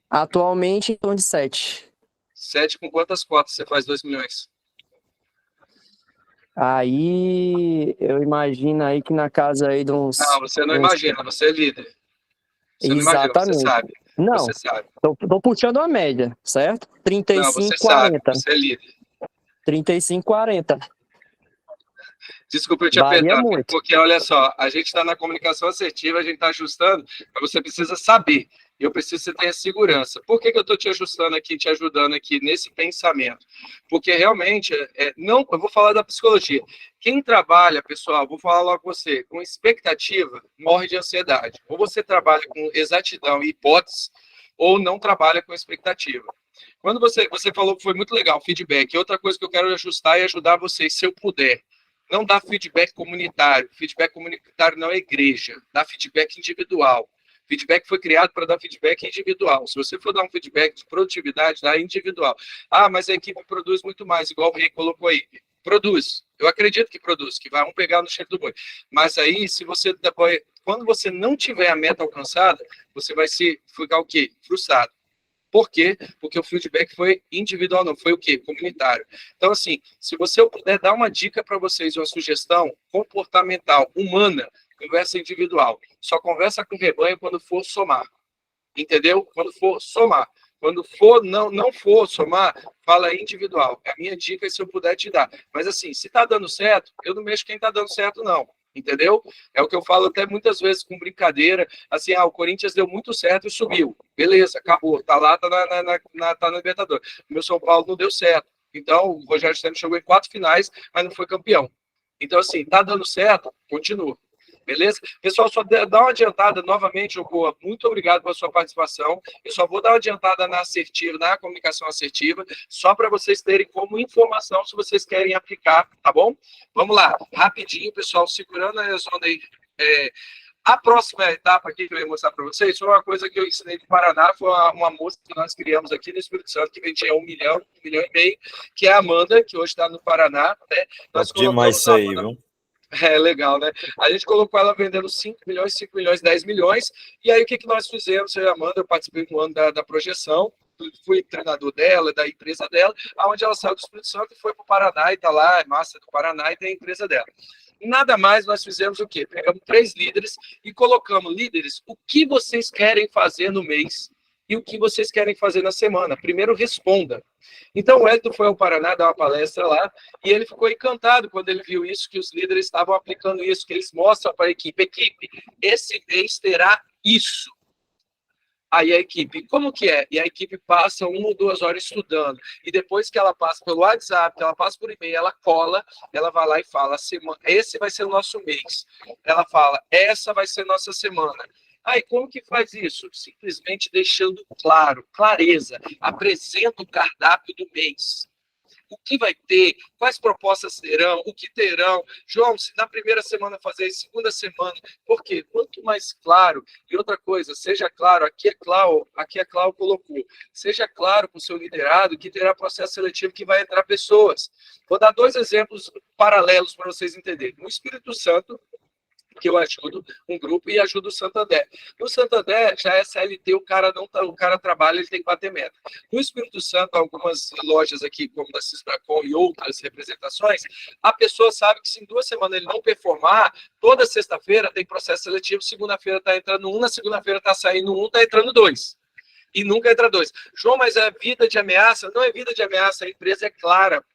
Atualmente, em torno de 7. 7 com quantas cotas você faz 2 milhões? Aí, eu imagino aí que na casa aí de uns... Não, você não imagina, você é líder. Você Exatamente. Não imagina, você sabe. Não, você sabe. Tô puxando a média, certo? 35, Não, você 40. sabe, você é líder. 35, 40. Desculpa eu te Varia apertar, muito. porque olha só, a gente está na comunicação assertiva, a gente está ajustando, mas você precisa saber. Eu preciso que você tenha segurança. Por que eu estou te ajustando aqui, te ajudando aqui nesse pensamento? Porque realmente, eu vou falar da psicologia. Quem trabalha, pessoal, vou falar logo com você, com expectativa, morre de ansiedade. Ou você trabalha com exatidão e hipótese, ou não trabalha com expectativa. Quando você falou que foi muito legal, feedback, outra coisa que eu quero ajustar e ajudar vocês, se eu puder. Não dá feedback comunitário. Feedback comunitário não é igreja. Dá feedback individual. Feedback foi criado para dar feedback individual. Se você for dar um feedback de produtividade, dá individual. Ah, mas a equipe produz muito mais, igual o Rei colocou aí. Produz. Eu acredito que produz, que vai pegar no cheiro do boi. Mas aí, quando você não tiver a meta alcançada, você vai ficar o quê? Frustrado. Por quê? Porque o feedback foi individual, não foi o quê? Comunitário. Então, assim, se eu puder dar uma dica para vocês, uma sugestão comportamental, humana, conversa individual. Só conversa com o rebanho quando for somar. Entendeu? Quando for somar. Quando for não for somar, fala individual. É a minha dica, se eu puder te dar. Mas assim, se está dando certo, eu não mexo quem está dando certo, não. Entendeu? É o que eu falo até muitas vezes com brincadeira, assim, o Corinthians deu muito certo e subiu. Beleza, acabou, tá lá, tá tá na Libertadores. O meu São Paulo não deu certo. Então, o Rogério Ceni chegou em 4 finais, mas não foi campeão. Então, assim, tá dando certo, continua. Beleza? Pessoal, só dá uma adiantada novamente, Ocoa. Muito obrigado pela sua participação. Eu só vou dar uma adiantada na assertiva, na comunicação assertiva, só para vocês terem como informação se vocês querem aplicar, tá bom? Vamos lá, rapidinho, pessoal, segurando a zona aí. A próxima etapa aqui que eu ia mostrar para vocês foi uma coisa que eu ensinei do Paraná, foi uma moça que nós criamos aqui no Espírito Santo, que vendia 1 milhão, 1 milhão e meio, que é a Amanda, que hoje está no Paraná. Né? Nós Demais isso aí, viu? É legal, né? A gente colocou ela vendendo 5 milhões, 5 milhões, 10 milhões. E aí, o que nós fizemos? Eu e a Amanda, eu participei um ano da projeção, fui treinador dela, da empresa dela, onde ela saiu do Espírito Santo e foi para o Paraná, e está lá, é massa do Paraná, e tem a empresa dela. Nada mais, nós fizemos o quê? Pegamos 3 líderes e colocamos, líderes, o que vocês querem fazer no mês e o que vocês querem fazer na semana. Primeiro, responda. Então, o Hélito foi ao Paraná dar uma palestra lá e ele ficou encantado quando ele viu isso, que os líderes estavam aplicando isso, que eles mostram para a equipe, esse mês terá isso. Aí a equipe, como que é? E a equipe passa 1 ou 2 horas estudando. E depois que ela passa pelo WhatsApp, que ela passa por e-mail, ela cola, ela vai lá e fala, esse vai ser o nosso mês. Ela fala, essa vai ser nossa semana. Aí, como que faz isso? Simplesmente deixando claro, clareza. Apresenta o cardápio do mês. O que vai ter, quais propostas terão, o que terão. João, se na primeira semana fazer, segunda semana, por quê? Quanto mais claro, e outra coisa, seja claro, aqui é Clau colocou, seja claro para o seu liderado que terá processo seletivo que vai entrar pessoas. Vou dar 2 exemplos paralelos para vocês entenderem. No Espírito Santo, que eu ajudo um grupo e ajudo o Santander. No Santander, já é CLT, o cara trabalha, ele tem que bater meta. No Espírito Santo, algumas lojas aqui, como da Cisbracom e outras representações, a pessoa sabe que se em 2 semanas ele não performar, toda sexta-feira tem processo seletivo, segunda-feira está entrando 1, na segunda-feira está saindo 1, está entrando 2. E nunca entra 2. João, mas é vida de ameaça? Não é vida de ameaça, a empresa é clara.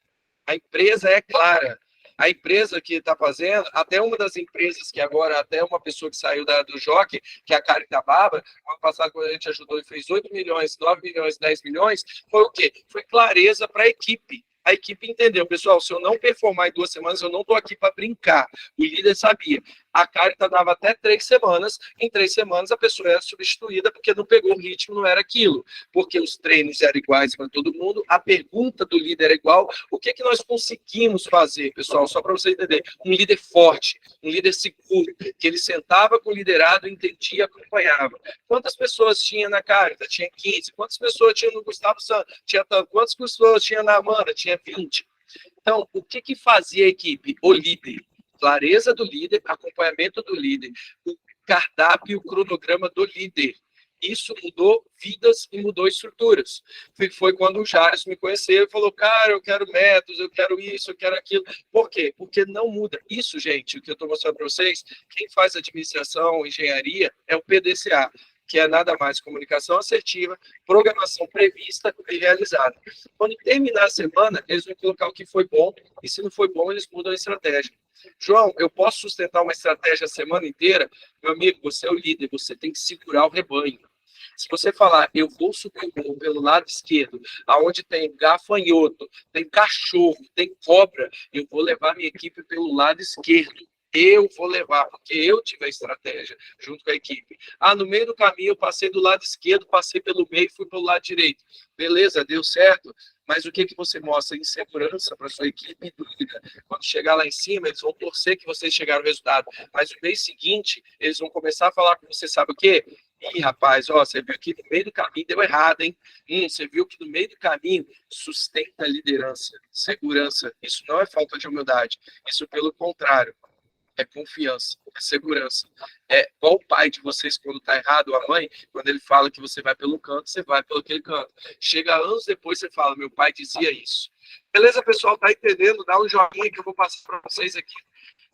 A empresa é clara. A empresa que está fazendo, até uma das empresas que agora, até uma pessoa que saiu do Jockey, que é a Caritababa, no ano passado, quando a gente ajudou e fez 8 milhões, 9 milhões, 10 milhões, foi o quê? Foi clareza para a equipe. A equipe entendeu, pessoal, se eu não performar em 2 semanas, eu não estou aqui para brincar. O líder sabia. A Carita dava até 3 semanas, em 3 semanas a pessoa era substituída porque não pegou o ritmo, não era aquilo. Porque os treinos eram iguais para todo mundo, a pergunta do líder era igual. O que nós conseguimos fazer, pessoal? Só para você entender. Um líder forte, um líder seguro, que ele sentava com o liderado, entendia e acompanhava. Quantas pessoas tinha na Carita? Tinha 15. Quantas pessoas tinha no Gustavo Santos? Tinha tanto. Quantas pessoas tinha na Amanda? Tinha 20. Então, o que fazia a equipe? O líder. Clareza do líder, acompanhamento do líder, o cardápio e o cronograma do líder. Isso mudou vidas e mudou estruturas. Foi quando o Jairus me conheceu e falou, cara, eu quero métodos, eu quero isso, eu quero aquilo. Por quê? Porque não muda. Isso, gente, o que eu estou mostrando para vocês, quem faz administração, engenharia, é o PDCA, que é nada mais comunicação assertiva, programação prevista e realizada. Quando terminar a semana, eles vão colocar o que foi bom, e se não foi bom, eles mudam a estratégia. João, eu posso sustentar uma estratégia a semana inteira? Meu amigo, você é o líder, você tem que segurar o rebanho. Se você falar, eu vou subir pelo lado esquerdo, aonde tem gafanhoto, tem cachorro, tem cobra, eu vou levar minha equipe pelo lado esquerdo. Eu vou levar, porque eu tive a estratégia junto com a equipe. No meio do caminho eu passei do lado esquerdo, passei pelo meio e fui pelo lado direito. Beleza, deu certo? Mas o que você mostra? Insegurança para sua equipe e dúvida. Quando chegar lá em cima, eles vão torcer que vocês chegaram ao resultado. Mas no mês seguinte, eles vão começar a falar com você, sabe o quê? Ih, rapaz, você viu que no meio do caminho deu errado, hein? Você viu que no meio do caminho sustenta a liderança, segurança. Isso não é falta de humildade. Isso, pelo contrário, é confiança, é segurança. É igual o pai de vocês, quando está errado, a mãe, quando ele fala que você vai pelo canto, você vai pelo aquele canto. Chega anos depois, você fala, meu pai dizia isso. Beleza, pessoal? Tá entendendo? Dá um joinha que eu vou passar para vocês aqui.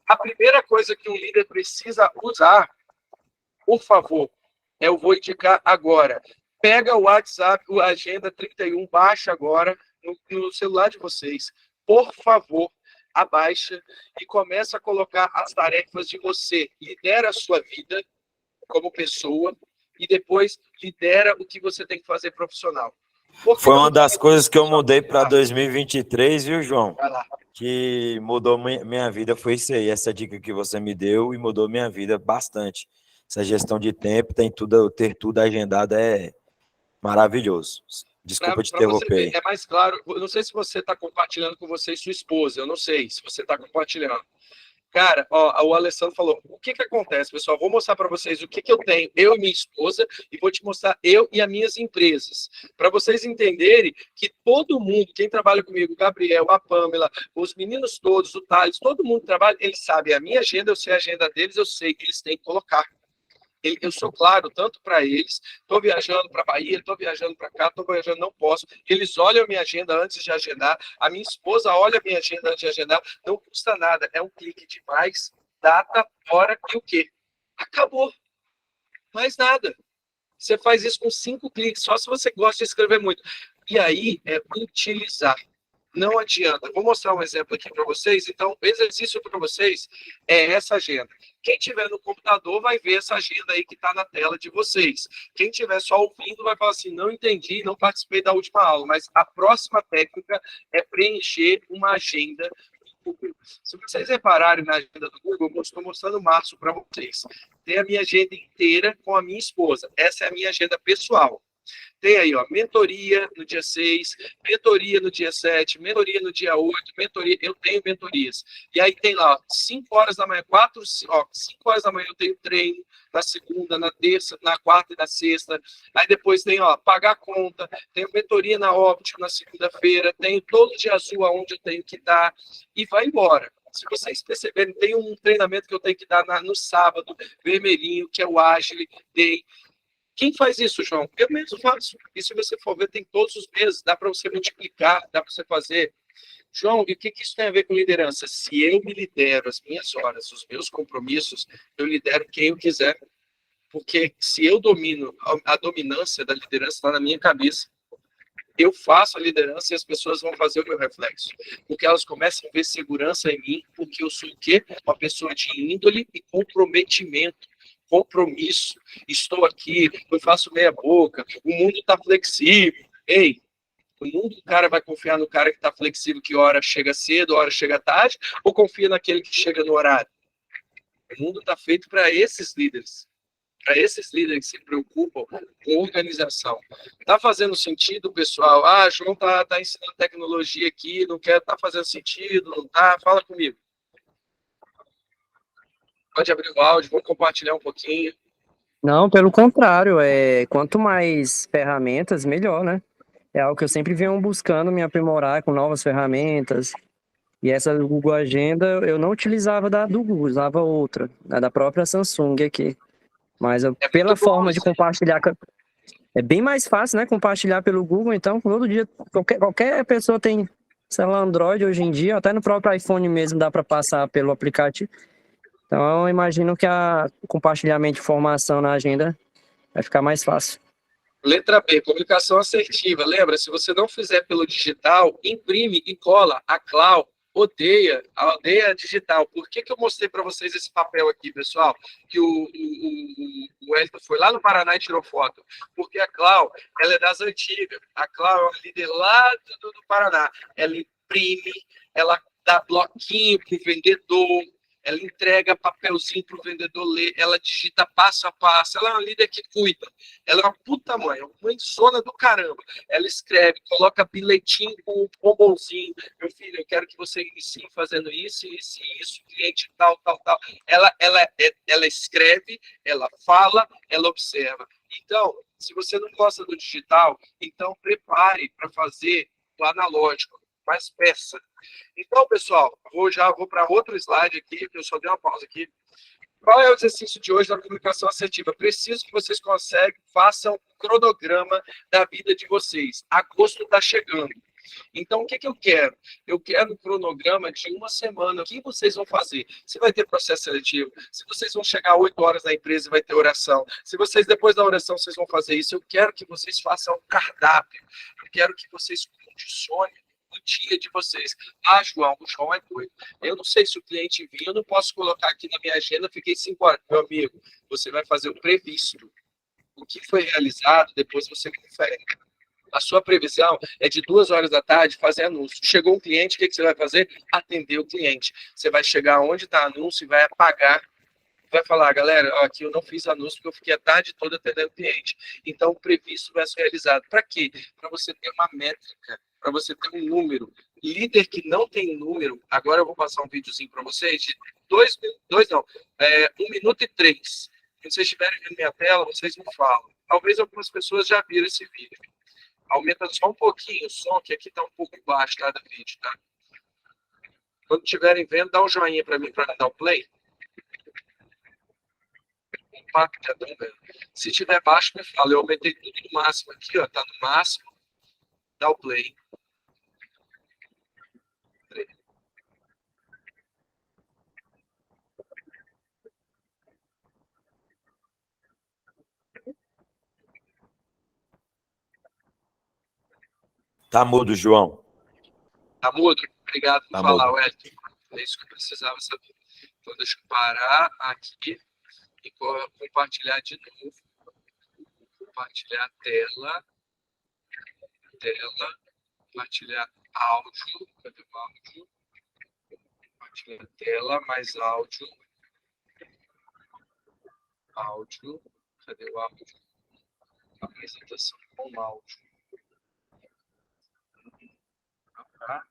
A primeira coisa que um líder precisa usar, por favor, eu vou indicar agora. Pega o WhatsApp, o Agenda 31, baixa agora no celular de vocês. Por favor, abaixa e começa a colocar as tarefas de você. Lidera a sua vida como pessoa e depois lidera o que você tem que fazer profissional. Foi uma das coisas que eu mudei para 2023, viu, João? Que mudou minha vida, foi isso aí, essa dica que você me deu e mudou minha vida bastante. Essa gestão de tempo, ter tudo agendado é maravilhoso. Desculpa te interromper. É mais claro, eu não sei se você está compartilhando com você e sua esposa, eu não sei se você está compartilhando. Cara, ó, o Alessandro falou, o que acontece, pessoal? Vou mostrar para vocês o que eu tenho, eu e minha esposa, e vou te mostrar eu e as minhas empresas, para vocês entenderem que todo mundo, quem trabalha comigo, o Gabriel, a Pamela, os meninos todos, o Thales, todo mundo trabalha, eles sabem a minha agenda, eu sei a agenda deles, eu sei que eles têm que colocar. Eu sou claro, tanto para eles, estou viajando para a Bahia, estou viajando para cá, estou viajando, não posso. Eles olham a minha agenda antes de agendar, a minha esposa olha a minha agenda antes de agendar, não custa nada, é um clique de mais, data, hora e o quê? Acabou. Mais nada. Você faz isso com 5 cliques, só se você gosta de escrever muito. E aí é utilizar. Não adianta. Vou mostrar um exemplo aqui para vocês. Então, o exercício para vocês é essa agenda. Quem tiver no computador vai ver essa agenda aí que está na tela de vocês. Quem tiver só ouvindo vai falar assim, não entendi, não participei da última aula. Mas a próxima técnica é preencher uma agenda do Google. Se vocês repararem na agenda do Google, eu estou mostrando o março para vocês. Tem a minha agenda inteira com a minha esposa. Essa é a minha agenda pessoal. Tem aí, ó, mentoria no dia 6, mentoria no dia 7, mentoria no dia 8, mentoria, eu tenho mentorias. E aí tem lá, ó, 5 horas da manhã, 5 horas da manhã eu tenho treino, na segunda, na terça, na quarta e na sexta. Aí depois tem, ó, pagar a conta, tenho mentoria na óptica na segunda-feira, tenho todo dia azul aonde eu tenho que dar, e vai embora. Se vocês perceberem, tem um treinamento que eu tenho que dar no sábado, vermelhinho, que é o Agile Day. Quem faz isso, João? Eu mesmo faço. E se você for ver, tem todos os meses, dá para você multiplicar, dá para você fazer. João, e o que isso tem a ver com liderança? Se eu me lidero as minhas horas, os meus compromissos, eu lidero quem eu quiser. Porque se eu domino, a dominância da liderança está na minha cabeça. Eu faço a liderança e as pessoas vão fazer o meu reflexo. Porque elas começam a ver segurança em mim, porque eu sou o quê? Uma pessoa de índole e comprometimento. Compromisso, estou aqui, eu faço meia boca, o mundo está flexível. Ei, o mundo, o cara vai confiar no cara que está flexível, que hora chega cedo, hora chega tarde, ou confia naquele que chega no horário? O mundo está feito para esses líderes que se preocupam com organização. Está fazendo sentido, pessoal? Ah, João tá ensinando tecnologia aqui, não quer, tá fazendo sentido, não tá? Fala comigo. Pode abrir o áudio, vamos compartilhar um pouquinho. Não, pelo contrário, quanto mais ferramentas, melhor, né? É algo que eu sempre venho buscando me aprimorar com novas ferramentas. E essa do Google Agenda, eu não utilizava do Google, usava outra, da própria Samsung aqui. Mas pela forma de compartilhar, é bem mais fácil, né? Compartilhar pelo Google, então, todo dia, qualquer pessoa tem celular Android hoje em dia, até no próprio iPhone mesmo dá para passar pelo aplicativo. Então, eu imagino que o compartilhamento de informação na agenda vai ficar mais fácil. Letra B, comunicação assertiva. Lembra, se você não fizer pelo digital, imprime e cola. A Clau odeia digital. Por que eu mostrei para vocês esse papel aqui, pessoal? Que o Wellington foi lá no Paraná e tirou foto. Porque a Clau, ela é das antigas. A Clau é uma líder lá do Paraná. Ela imprime, ela dá bloquinho para o vendedor, ela entrega papelzinho para o vendedor ler, ela digita passo a passo, ela é uma líder que cuida, ela é uma puta mãe, uma mãezona do caramba, ela escreve, coloca bilhetinho com um bombonzinho, meu filho, eu quero que você inicie fazendo isso, cliente tal, ela escreve, ela fala, ela observa. Então, se você não gosta do digital, então prepare para fazer o analógico, mais peça. Então, pessoal, vou para outro slide aqui, que eu só dei uma pausa aqui. Qual é o exercício de hoje da comunicação assertiva? Preciso que vocês façam um cronograma da vida de vocês. Agosto está chegando. Então, o que eu quero? Eu quero um cronograma de uma semana. O que vocês vão fazer? Se vai ter processo seletivo, se vocês vão chegar 8 horas na empresa e vai ter oração, se vocês, depois da oração, vocês vão fazer isso, eu quero que vocês façam um cardápio. Eu quero que vocês condicionem o dia de vocês. Ah, João, o João é doido. Eu não sei se o cliente vinha, eu não posso colocar aqui na minha agenda, fiquei 5 horas. Meu amigo, você vai fazer o previsto. O que foi realizado, depois você confere. A sua previsão é de 2 horas da tarde fazer anúncio. Chegou um cliente, o que você vai fazer? Atender o cliente. Você vai chegar onde está anúncio e vai apagar. Vai falar, galera, ó, aqui eu não fiz anúncio porque eu fiquei a tarde toda atendendo o cliente. Então, o previsto vai ser realizado. Para quê? Para você ter uma métrica, para você ter um número. Líder que não tem número, agora eu vou passar um videozinho para vocês de 1 minuto e 3. Se vocês estiverem vendo minha tela, vocês me falam. Talvez algumas pessoas já viram esse vídeo. Aumenta só um pouquinho o som, que aqui está um pouco baixo, tá, do vídeo, tá? Quando estiverem vendo, dá um joinha para mim, para dar o play. Opa, já estão vendo. Se estiver baixo, me fala. Eu aumentei tudo no máximo aqui, ó, tá no máximo. Dá o play. Tá mudo, João. Tá mudo? Obrigado por Tá falar, mudo. Wellington. É isso que eu precisava saber. Então, deixa eu parar aqui e compartilhar de novo. Compartilhar a tela. Compartilhar áudio. Cadê o áudio? Compartilhar a tela, mais áudio. Áudio. Cadê o áudio? Apresentação com áudio. Tá?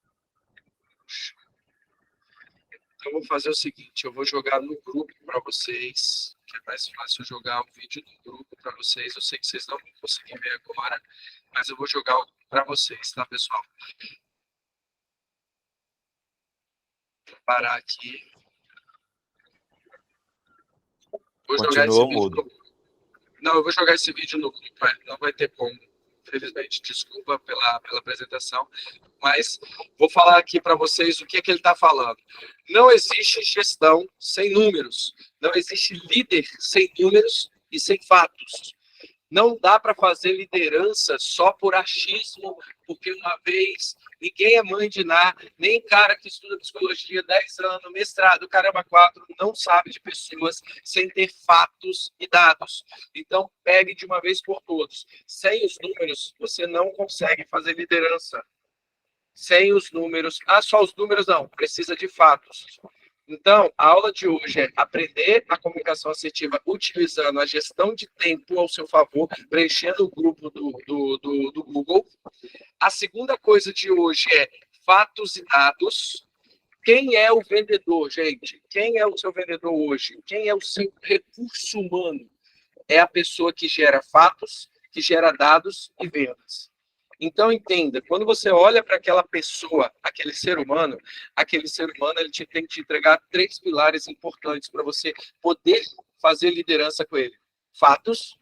Então, eu vou fazer o seguinte, eu vou jogar no grupo para vocês, que é mais fácil jogar o vídeo no grupo para vocês. Eu sei que vocês não vão conseguir ver agora, mas eu vou jogar para vocês, tá, pessoal? Vou parar aqui. Vou jogar esse Continua vídeo mudo. Não, eu vou jogar esse vídeo no grupo, não vai ter como. Infelizmente, desculpa pela apresentação, mas vou falar aqui para vocês o que ele está falando. Não existe gestão sem números, não existe líder sem números e sem fatos. Não dá para fazer liderança só por achismo, porque uma vez ninguém é mãe de Ná, nem cara que estuda psicologia 10 anos, mestrado, caramba, 4, não sabe de pessoas sem ter fatos e dados. Então, pegue de uma vez por todos. Sem os números, você não consegue fazer liderança. Sem os números, só os números não, precisa de fatos. Então, a aula de hoje é aprender a comunicação assertiva utilizando a gestão de tempo ao seu favor, preenchendo o grupo do Google. A segunda coisa de hoje é fatos e dados. Quem é o vendedor, gente? Quem é o seu vendedor hoje? Quem é o seu recurso humano? É a pessoa que gera fatos, que gera dados e vendas. Então, entenda, quando você olha para aquela pessoa, aquele ser humano ele tem que te entregar 3 pilares importantes para você poder fazer liderança com ele. Fatos,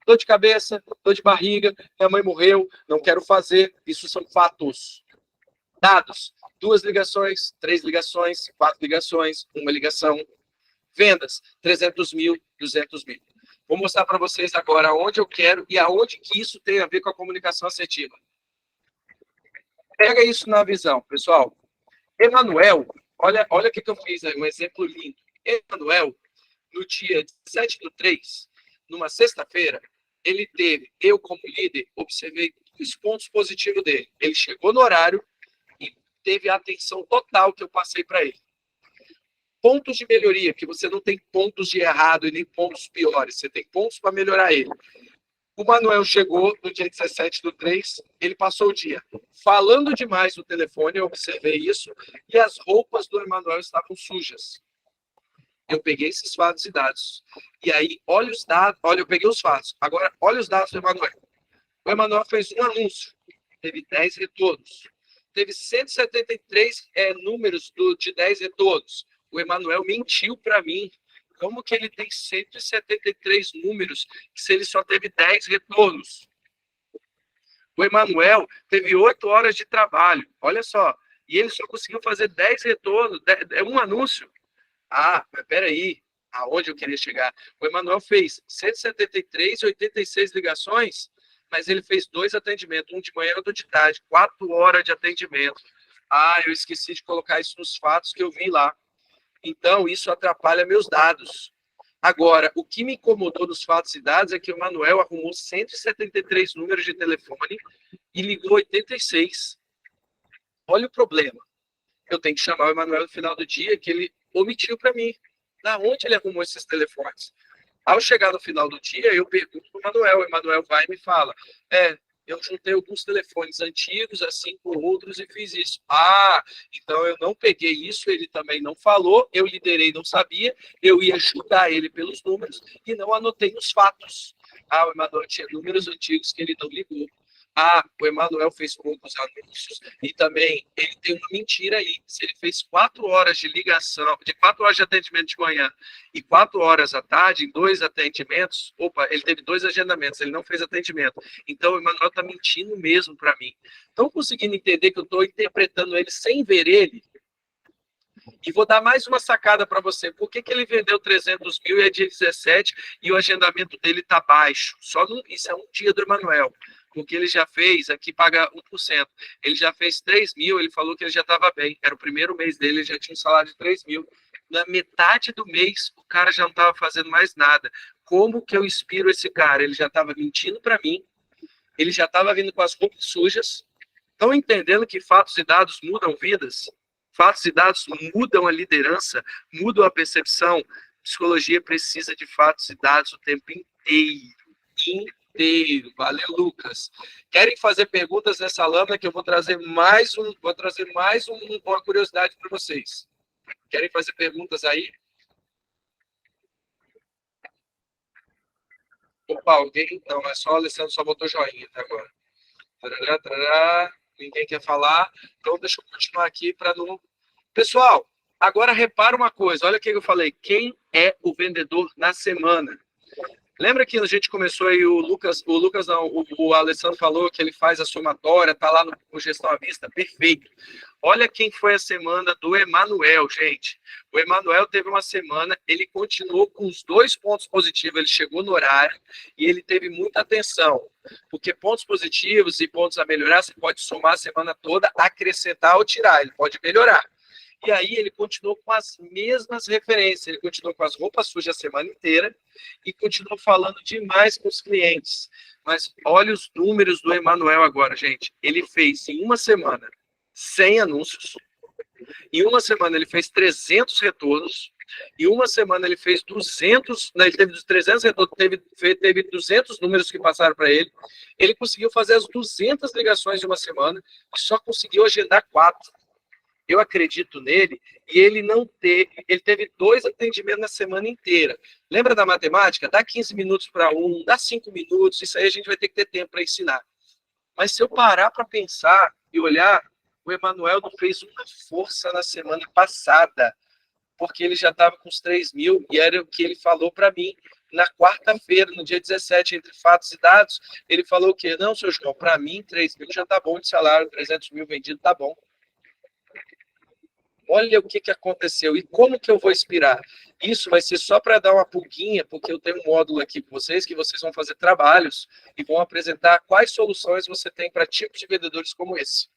dor de cabeça, dor de barriga, minha mãe morreu, não quero fazer, isso são fatos. Dados, 2 ligações, 3 ligações, 4 ligações, 1 ligação. Vendas, 300 mil, 200 mil. Vou mostrar para vocês agora onde eu quero e aonde que isso tem a ver com a comunicação assertiva. Pega isso na visão, pessoal. Emanuel, olha o que eu fiz aí, um exemplo lindo. Emanuel, no dia 17/3, numa sexta-feira, ele teve, eu como líder, observei 2 pontos positivos dele. Ele chegou no horário e teve a atenção total que eu passei para ele. Pontos de melhoria, que você não tem pontos de errado e nem pontos piores, você tem pontos para melhorar ele. O Manuel chegou no dia 17/3, ele passou o dia falando demais no telefone, eu observei isso, e as roupas do Emanuel estavam sujas. Eu peguei esses fatos e dados. E aí, olha os dados, eu peguei os fatos. Agora, olha os dados do Emanuel. O Emanuel fez um anúncio, teve 10 retornos. Teve 173 números de 10 retornos. O Emanuel mentiu para mim. Como que ele tem 173 números se ele só teve 10 retornos? O Emanuel teve 8 horas de trabalho, olha só, e ele só conseguiu fazer 10 retornos, um anúncio. Mas peraí, aonde eu queria chegar? O Emanuel fez 173, 86 ligações, mas ele fez 2 atendimentos, um de manhã e outro de tarde, 4 horas de atendimento. Ah, eu esqueci de colocar isso nos fatos que eu vi lá. Então, isso atrapalha meus dados. Agora, o que me incomodou nos fatos e dados é que o Manuel arrumou 173 números de telefone e ligou 86. Olha o problema. Eu tenho que chamar o Emanuel no final do dia, que ele omitiu para mim. Da onde ele arrumou esses telefones? Ao chegar no final do dia, eu pergunto para o Emanuel vai e me fala, eu juntei alguns telefones antigos, assim, com outros, e fiz isso. Ah, então eu não peguei isso, ele também não falou, eu liderei, não sabia, eu ia julgar ele pelos números e não anotei os fatos. Ah, o Emanuel tinha números antigos que ele não ligou. Ah, o Emanuel fez poucos anúncios e também ele tem uma mentira aí. Se ele fez 4 horas de ligação, de 4 horas de atendimento de manhã e 4 horas à tarde, em 2 atendimentos, ele teve 2 agendamentos, ele não fez atendimento. Então, o Emanuel está mentindo mesmo para mim. Estão conseguindo entender que eu estou interpretando ele sem ver ele? E vou dar mais uma sacada para você. Por que ele vendeu 300 mil e é dia 17 e o agendamento dele está baixo? Isso é um dia do Emanuel. Porque ele já fez, aqui paga 1%, ele já fez 3 mil, ele falou que ele já estava bem, era o primeiro mês dele, ele já tinha um salário de 3 mil. Na metade do mês, o cara já não estava fazendo mais nada. Como que eu inspiro esse cara? Ele já estava mentindo para mim, ele já estava vindo com as roupas sujas. Estão entendendo que fatos e dados mudam vidas? Fatos e dados mudam a liderança, mudam a percepção. Psicologia precisa de fatos e dados o tempo inteiro. Valeu, Lucas. Querem fazer perguntas nessa lâmina que eu vou trazer mais uma curiosidade para vocês. Querem fazer perguntas aí? Opa, alguém? Não, é só o Alessandro, só botou joinha até agora. Tarará, tarará. Ninguém quer falar. Então, deixa eu continuar aqui para não... Pessoal, agora repara uma coisa. Olha o que eu falei. Quem é o vendedor na semana? Lembra que a gente começou aí, o Alessandro falou que ele faz a somatória, tá lá no Gestão à Vista, perfeito. Olha quem foi a semana do Emanuel, gente. O Emanuel teve uma semana, ele continuou com os 2 pontos positivos, ele chegou no horário e ele teve muita atenção, porque pontos positivos e pontos a melhorar, você pode somar a semana toda, acrescentar ou tirar, ele pode melhorar. E aí ele continuou com as mesmas referências, ele continuou com as roupas sujas a semana inteira e continuou falando demais com os clientes. Mas olha os números do Emanuel agora, gente. Ele fez em uma semana 100 anúncios, em uma semana ele fez 300 retornos, em uma semana ele fez 200, ele teve 300 retornos, teve 200 números que passaram para ele. Ele conseguiu fazer as 200 ligações de uma semana e só conseguiu agendar 4. Eu acredito nele, e ele teve 2 atendimentos na semana inteira. Lembra da matemática? Dá 15 minutos para um, dá 5 minutos, isso aí a gente vai ter que ter tempo para ensinar. Mas se eu parar para pensar e olhar, o Emanuel não fez uma força na semana passada, porque ele já estava com os 3 mil, e era o que ele falou para mim. Na quarta-feira, no dia 17, entre fatos e dados, ele falou o quê? Não, seu João, para mim 3 mil já está bom de salário, 300 mil vendido está bom. Olha o que aconteceu e como que eu vou inspirar. Isso vai ser só para dar uma pulguinha, porque eu tenho um módulo aqui com vocês, que vocês vão fazer trabalhos e vão apresentar quais soluções você tem para tipos de vendedores como esse.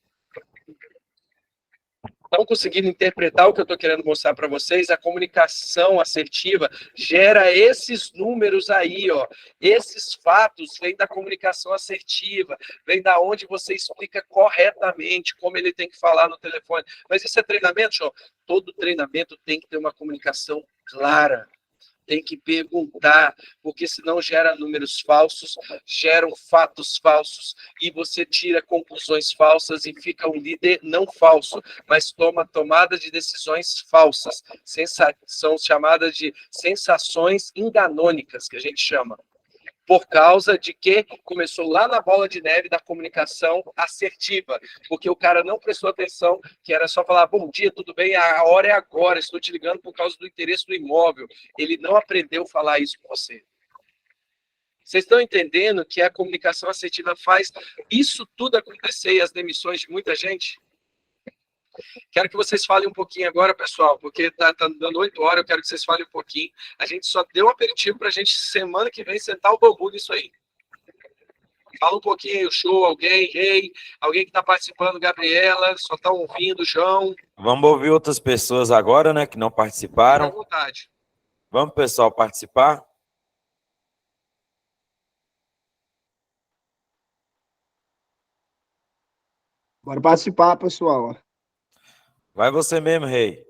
Estão conseguindo interpretar o que eu estou querendo mostrar para vocês? A comunicação assertiva gera esses números aí, ó. Esses fatos vêm da comunicação assertiva, vem da onde você explica corretamente como ele tem que falar no telefone. Mas isso é treinamento, João? Todo treinamento tem que ter uma comunicação clara. Tem que perguntar, porque senão gera números falsos, geram fatos falsos, e você tira conclusões falsas e fica um líder não falso, mas toma tomadas de decisões falsas. São chamadas de sensações enganônicas, que a gente chama. Por causa de que começou lá na bola de neve da comunicação assertiva, porque o cara não prestou atenção, que era só falar, bom dia, tudo bem, a hora é agora, estou te ligando por causa do interesse do imóvel. Ele não aprendeu a falar isso com você. Vocês estão entendendo que a comunicação assertiva faz isso tudo acontecer e as demissões de muita gente? Quero que vocês falem um pouquinho agora, pessoal, porque tá dando 8 horas, eu quero que vocês falem um pouquinho. A gente só deu um aperitivo para a gente, semana que vem, sentar o bambu nisso aí. Fala um pouquinho aí, o show, alguém que está participando, Gabriela, só está ouvindo, João. Vamos ouvir outras pessoas agora, né, que não Fica à participaram. vontade. Vamos, pessoal, participar? Bora participar, pessoal. Vai você mesmo, Rei.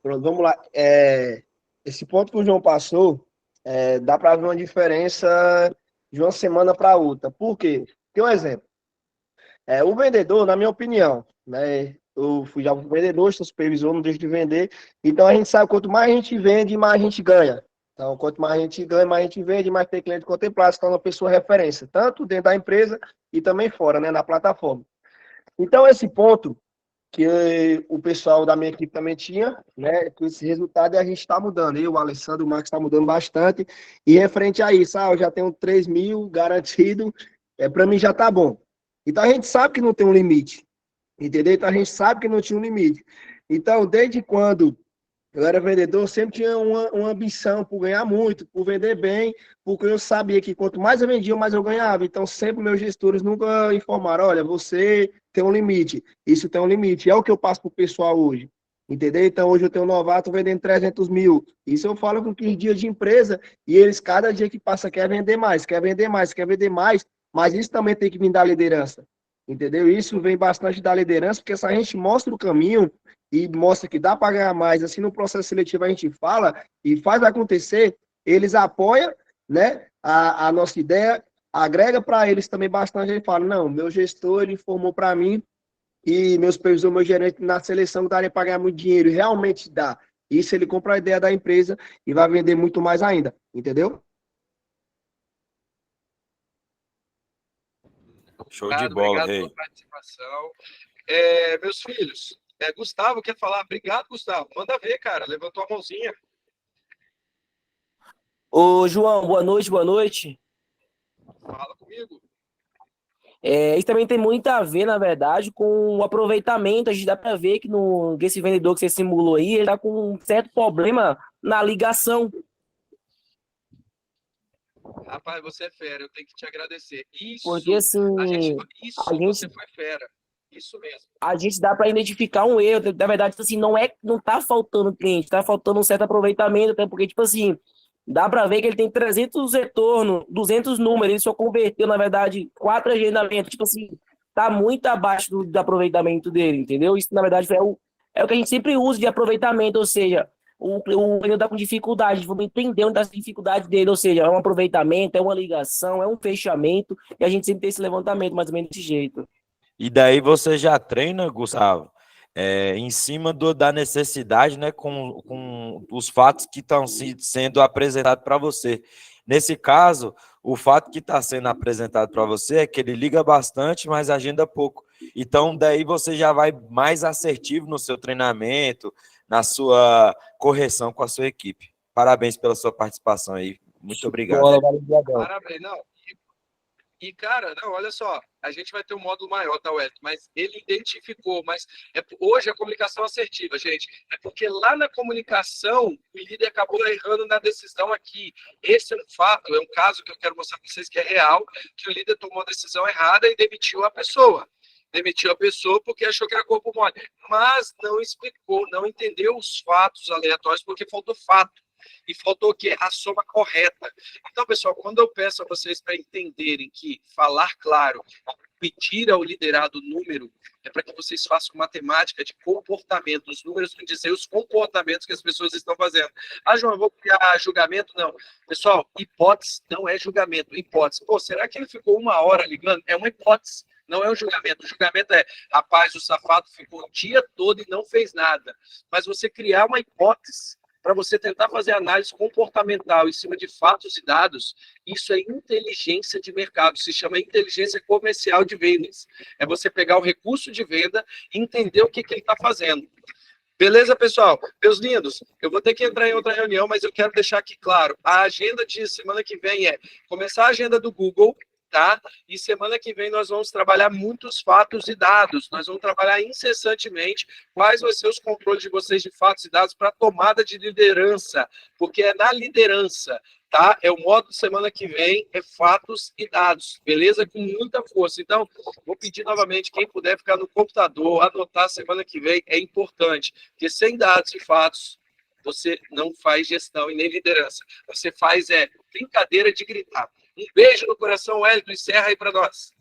Pronto, vamos lá. Esse ponto que o João passou, dá para ver uma diferença de uma semana para outra. Por quê? Tem um exemplo. O vendedor, na minha opinião, né? Eu fui já um vendedor, sou supervisor, não deixo de vender. Então a gente sabe, quanto mais a gente vende, mais a gente ganha. Então, quanto mais a gente ganha, mais a gente vende, mais tem cliente contemplado, se torna uma pessoa referência, tanto dentro da empresa e também fora, né, na plataforma. Então, esse ponto que o pessoal da minha equipe também tinha, né, com esse resultado, a gente está mudando. Eu, o Alessandro, o Marcos está mudando bastante. E referente a isso, eu já tenho 3 mil garantido, para mim já está bom. Então, a gente sabe que não tem um limite, entendeu? Então, a gente sabe que não tinha um limite. Então, desde quando eu era vendedor, sempre tinha uma ambição por ganhar muito, por vender bem, porque eu sabia que quanto mais eu vendia, mais eu ganhava. Então, sempre meus gestores nunca informaram, olha, você tem um limite, isso tem um limite. É o que eu passo para o pessoal hoje, entendeu? Então, hoje eu tenho um novato vendendo 300 mil. Isso eu falo com 15 dias de empresa, e eles, cada dia que passa, quer vender mais, quer vender mais, quer vender mais, mas isso também tem que vir da liderança, entendeu? Isso vem bastante da liderança, porque se a gente mostra o caminho, e mostra que dá para ganhar mais, assim no processo seletivo a gente fala e faz acontecer, eles apoiam, né, a nossa ideia, agrega para eles também bastante, a gente fala, não, meu gestor, ele informou para mim e meu supervisor, meu gerente na seleção daria para ganhar muito dinheiro, realmente dá. Isso ele compra a ideia da empresa e vai vender muito mais ainda, entendeu? Show de bola, Obrigado Rei. pela participação. Meus filhos, Gustavo quer falar. Obrigado, Gustavo. Manda ver, cara. Levantou a mãozinha. Ô, João, boa noite, boa noite. Fala comigo. Isso também tem muito a ver, na verdade, com o aproveitamento. A gente dá para ver que esse vendedor que você simulou aí, ele tá com um certo problema na ligação. Rapaz, você é fera. Eu tenho que te agradecer. Isso, Porque, assim, você foi fera. Isso mesmo. a gente dá para identificar um erro. Na verdade, tipo assim, não tá faltando cliente, tá faltando um certo aproveitamento, até porque, tipo assim, dá para ver que ele tem 300 retornos, 200 números, ele só converteu, na verdade, 4 agendamentos. Tipo assim, tá muito abaixo do aproveitamento dele, entendeu? Isso, na verdade, é o que a gente sempre usa de aproveitamento, ou seja, o vendedor tá com dificuldade, vamos entender onde tá a dificuldade dele, ou seja, é um aproveitamento, é uma ligação, é um fechamento, e a gente sempre tem esse levantamento, mais ou menos desse jeito. E daí você já treina, Gustavo, em cima da necessidade, né, com os fatos que estão sendo apresentados para você. Nesse caso, o fato que está sendo apresentado para você é que ele liga bastante, mas agenda pouco. Então, daí você já vai mais assertivo no seu treinamento, na sua correção com a sua equipe. Parabéns pela sua participação aí. Muito obrigado. Parabéns, não. E, cara, não, olha só, a gente vai ter um módulo maior, tá, Wellington? Mas ele identificou, mas hoje a comunicação assertiva, gente, é porque lá na comunicação o líder acabou errando na decisão aqui. Esse é um fato, é um caso que eu quero mostrar para vocês que é real, que o líder tomou a decisão errada e demitiu a pessoa. Demitiu a pessoa porque achou que era corpo mole, mas não explicou, não entendeu os fatos aleatórios, porque faltou fato. E faltou o quê? A soma correta. Então, pessoal, quando eu peço a vocês para entenderem que falar claro, pedir ao liderado número, é para que vocês façam matemática de comportamento. Os números vão dizer os comportamentos que as pessoas estão fazendo. Ah, João, eu vou criar julgamento? Não. Pessoal, hipótese não é julgamento. Hipótese. Pô, será que ele ficou 1 hora ligando? É uma hipótese. Não é um julgamento. O julgamento é, rapaz, o safado ficou o dia todo e não fez nada. Mas você criar uma hipótese para você tentar fazer análise comportamental em cima de fatos e dados, isso é inteligência de mercado, se chama inteligência comercial de vendas. É você pegar o recurso de venda e entender o que ele está fazendo. Beleza, pessoal? Meus lindos, eu vou ter que entrar em outra reunião, mas eu quero deixar aqui claro, a agenda de semana que vem é começar a agenda do Google, tá? E semana que vem nós vamos trabalhar muitos fatos e dados. Nós vamos trabalhar incessantemente quais vão ser os controles de vocês de fatos e dados para tomada de liderança, porque é na liderança tá? É o modo semana que vem, é fatos e dados, beleza? Com muita força. Então, vou pedir novamente, quem puder ficar no computador, anotar semana que vem, é importante, porque sem dados e fatos, você não faz gestão e nem liderança. Você faz, brincadeira de gritar. Um beijo no coração, Wellington, encerra aí para nós.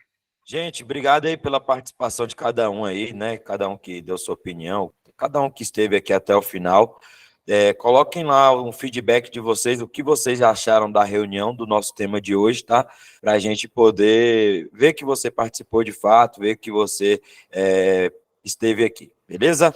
Gente, obrigado aí pela participação de cada um aí, né? Cada um que deu sua opinião, cada um que esteve aqui até o final. Coloquem lá um feedback de vocês, o que vocês acharam da reunião, do nosso tema de hoje, tá? Para a gente poder ver que você participou de fato, ver que você esteve aqui, beleza?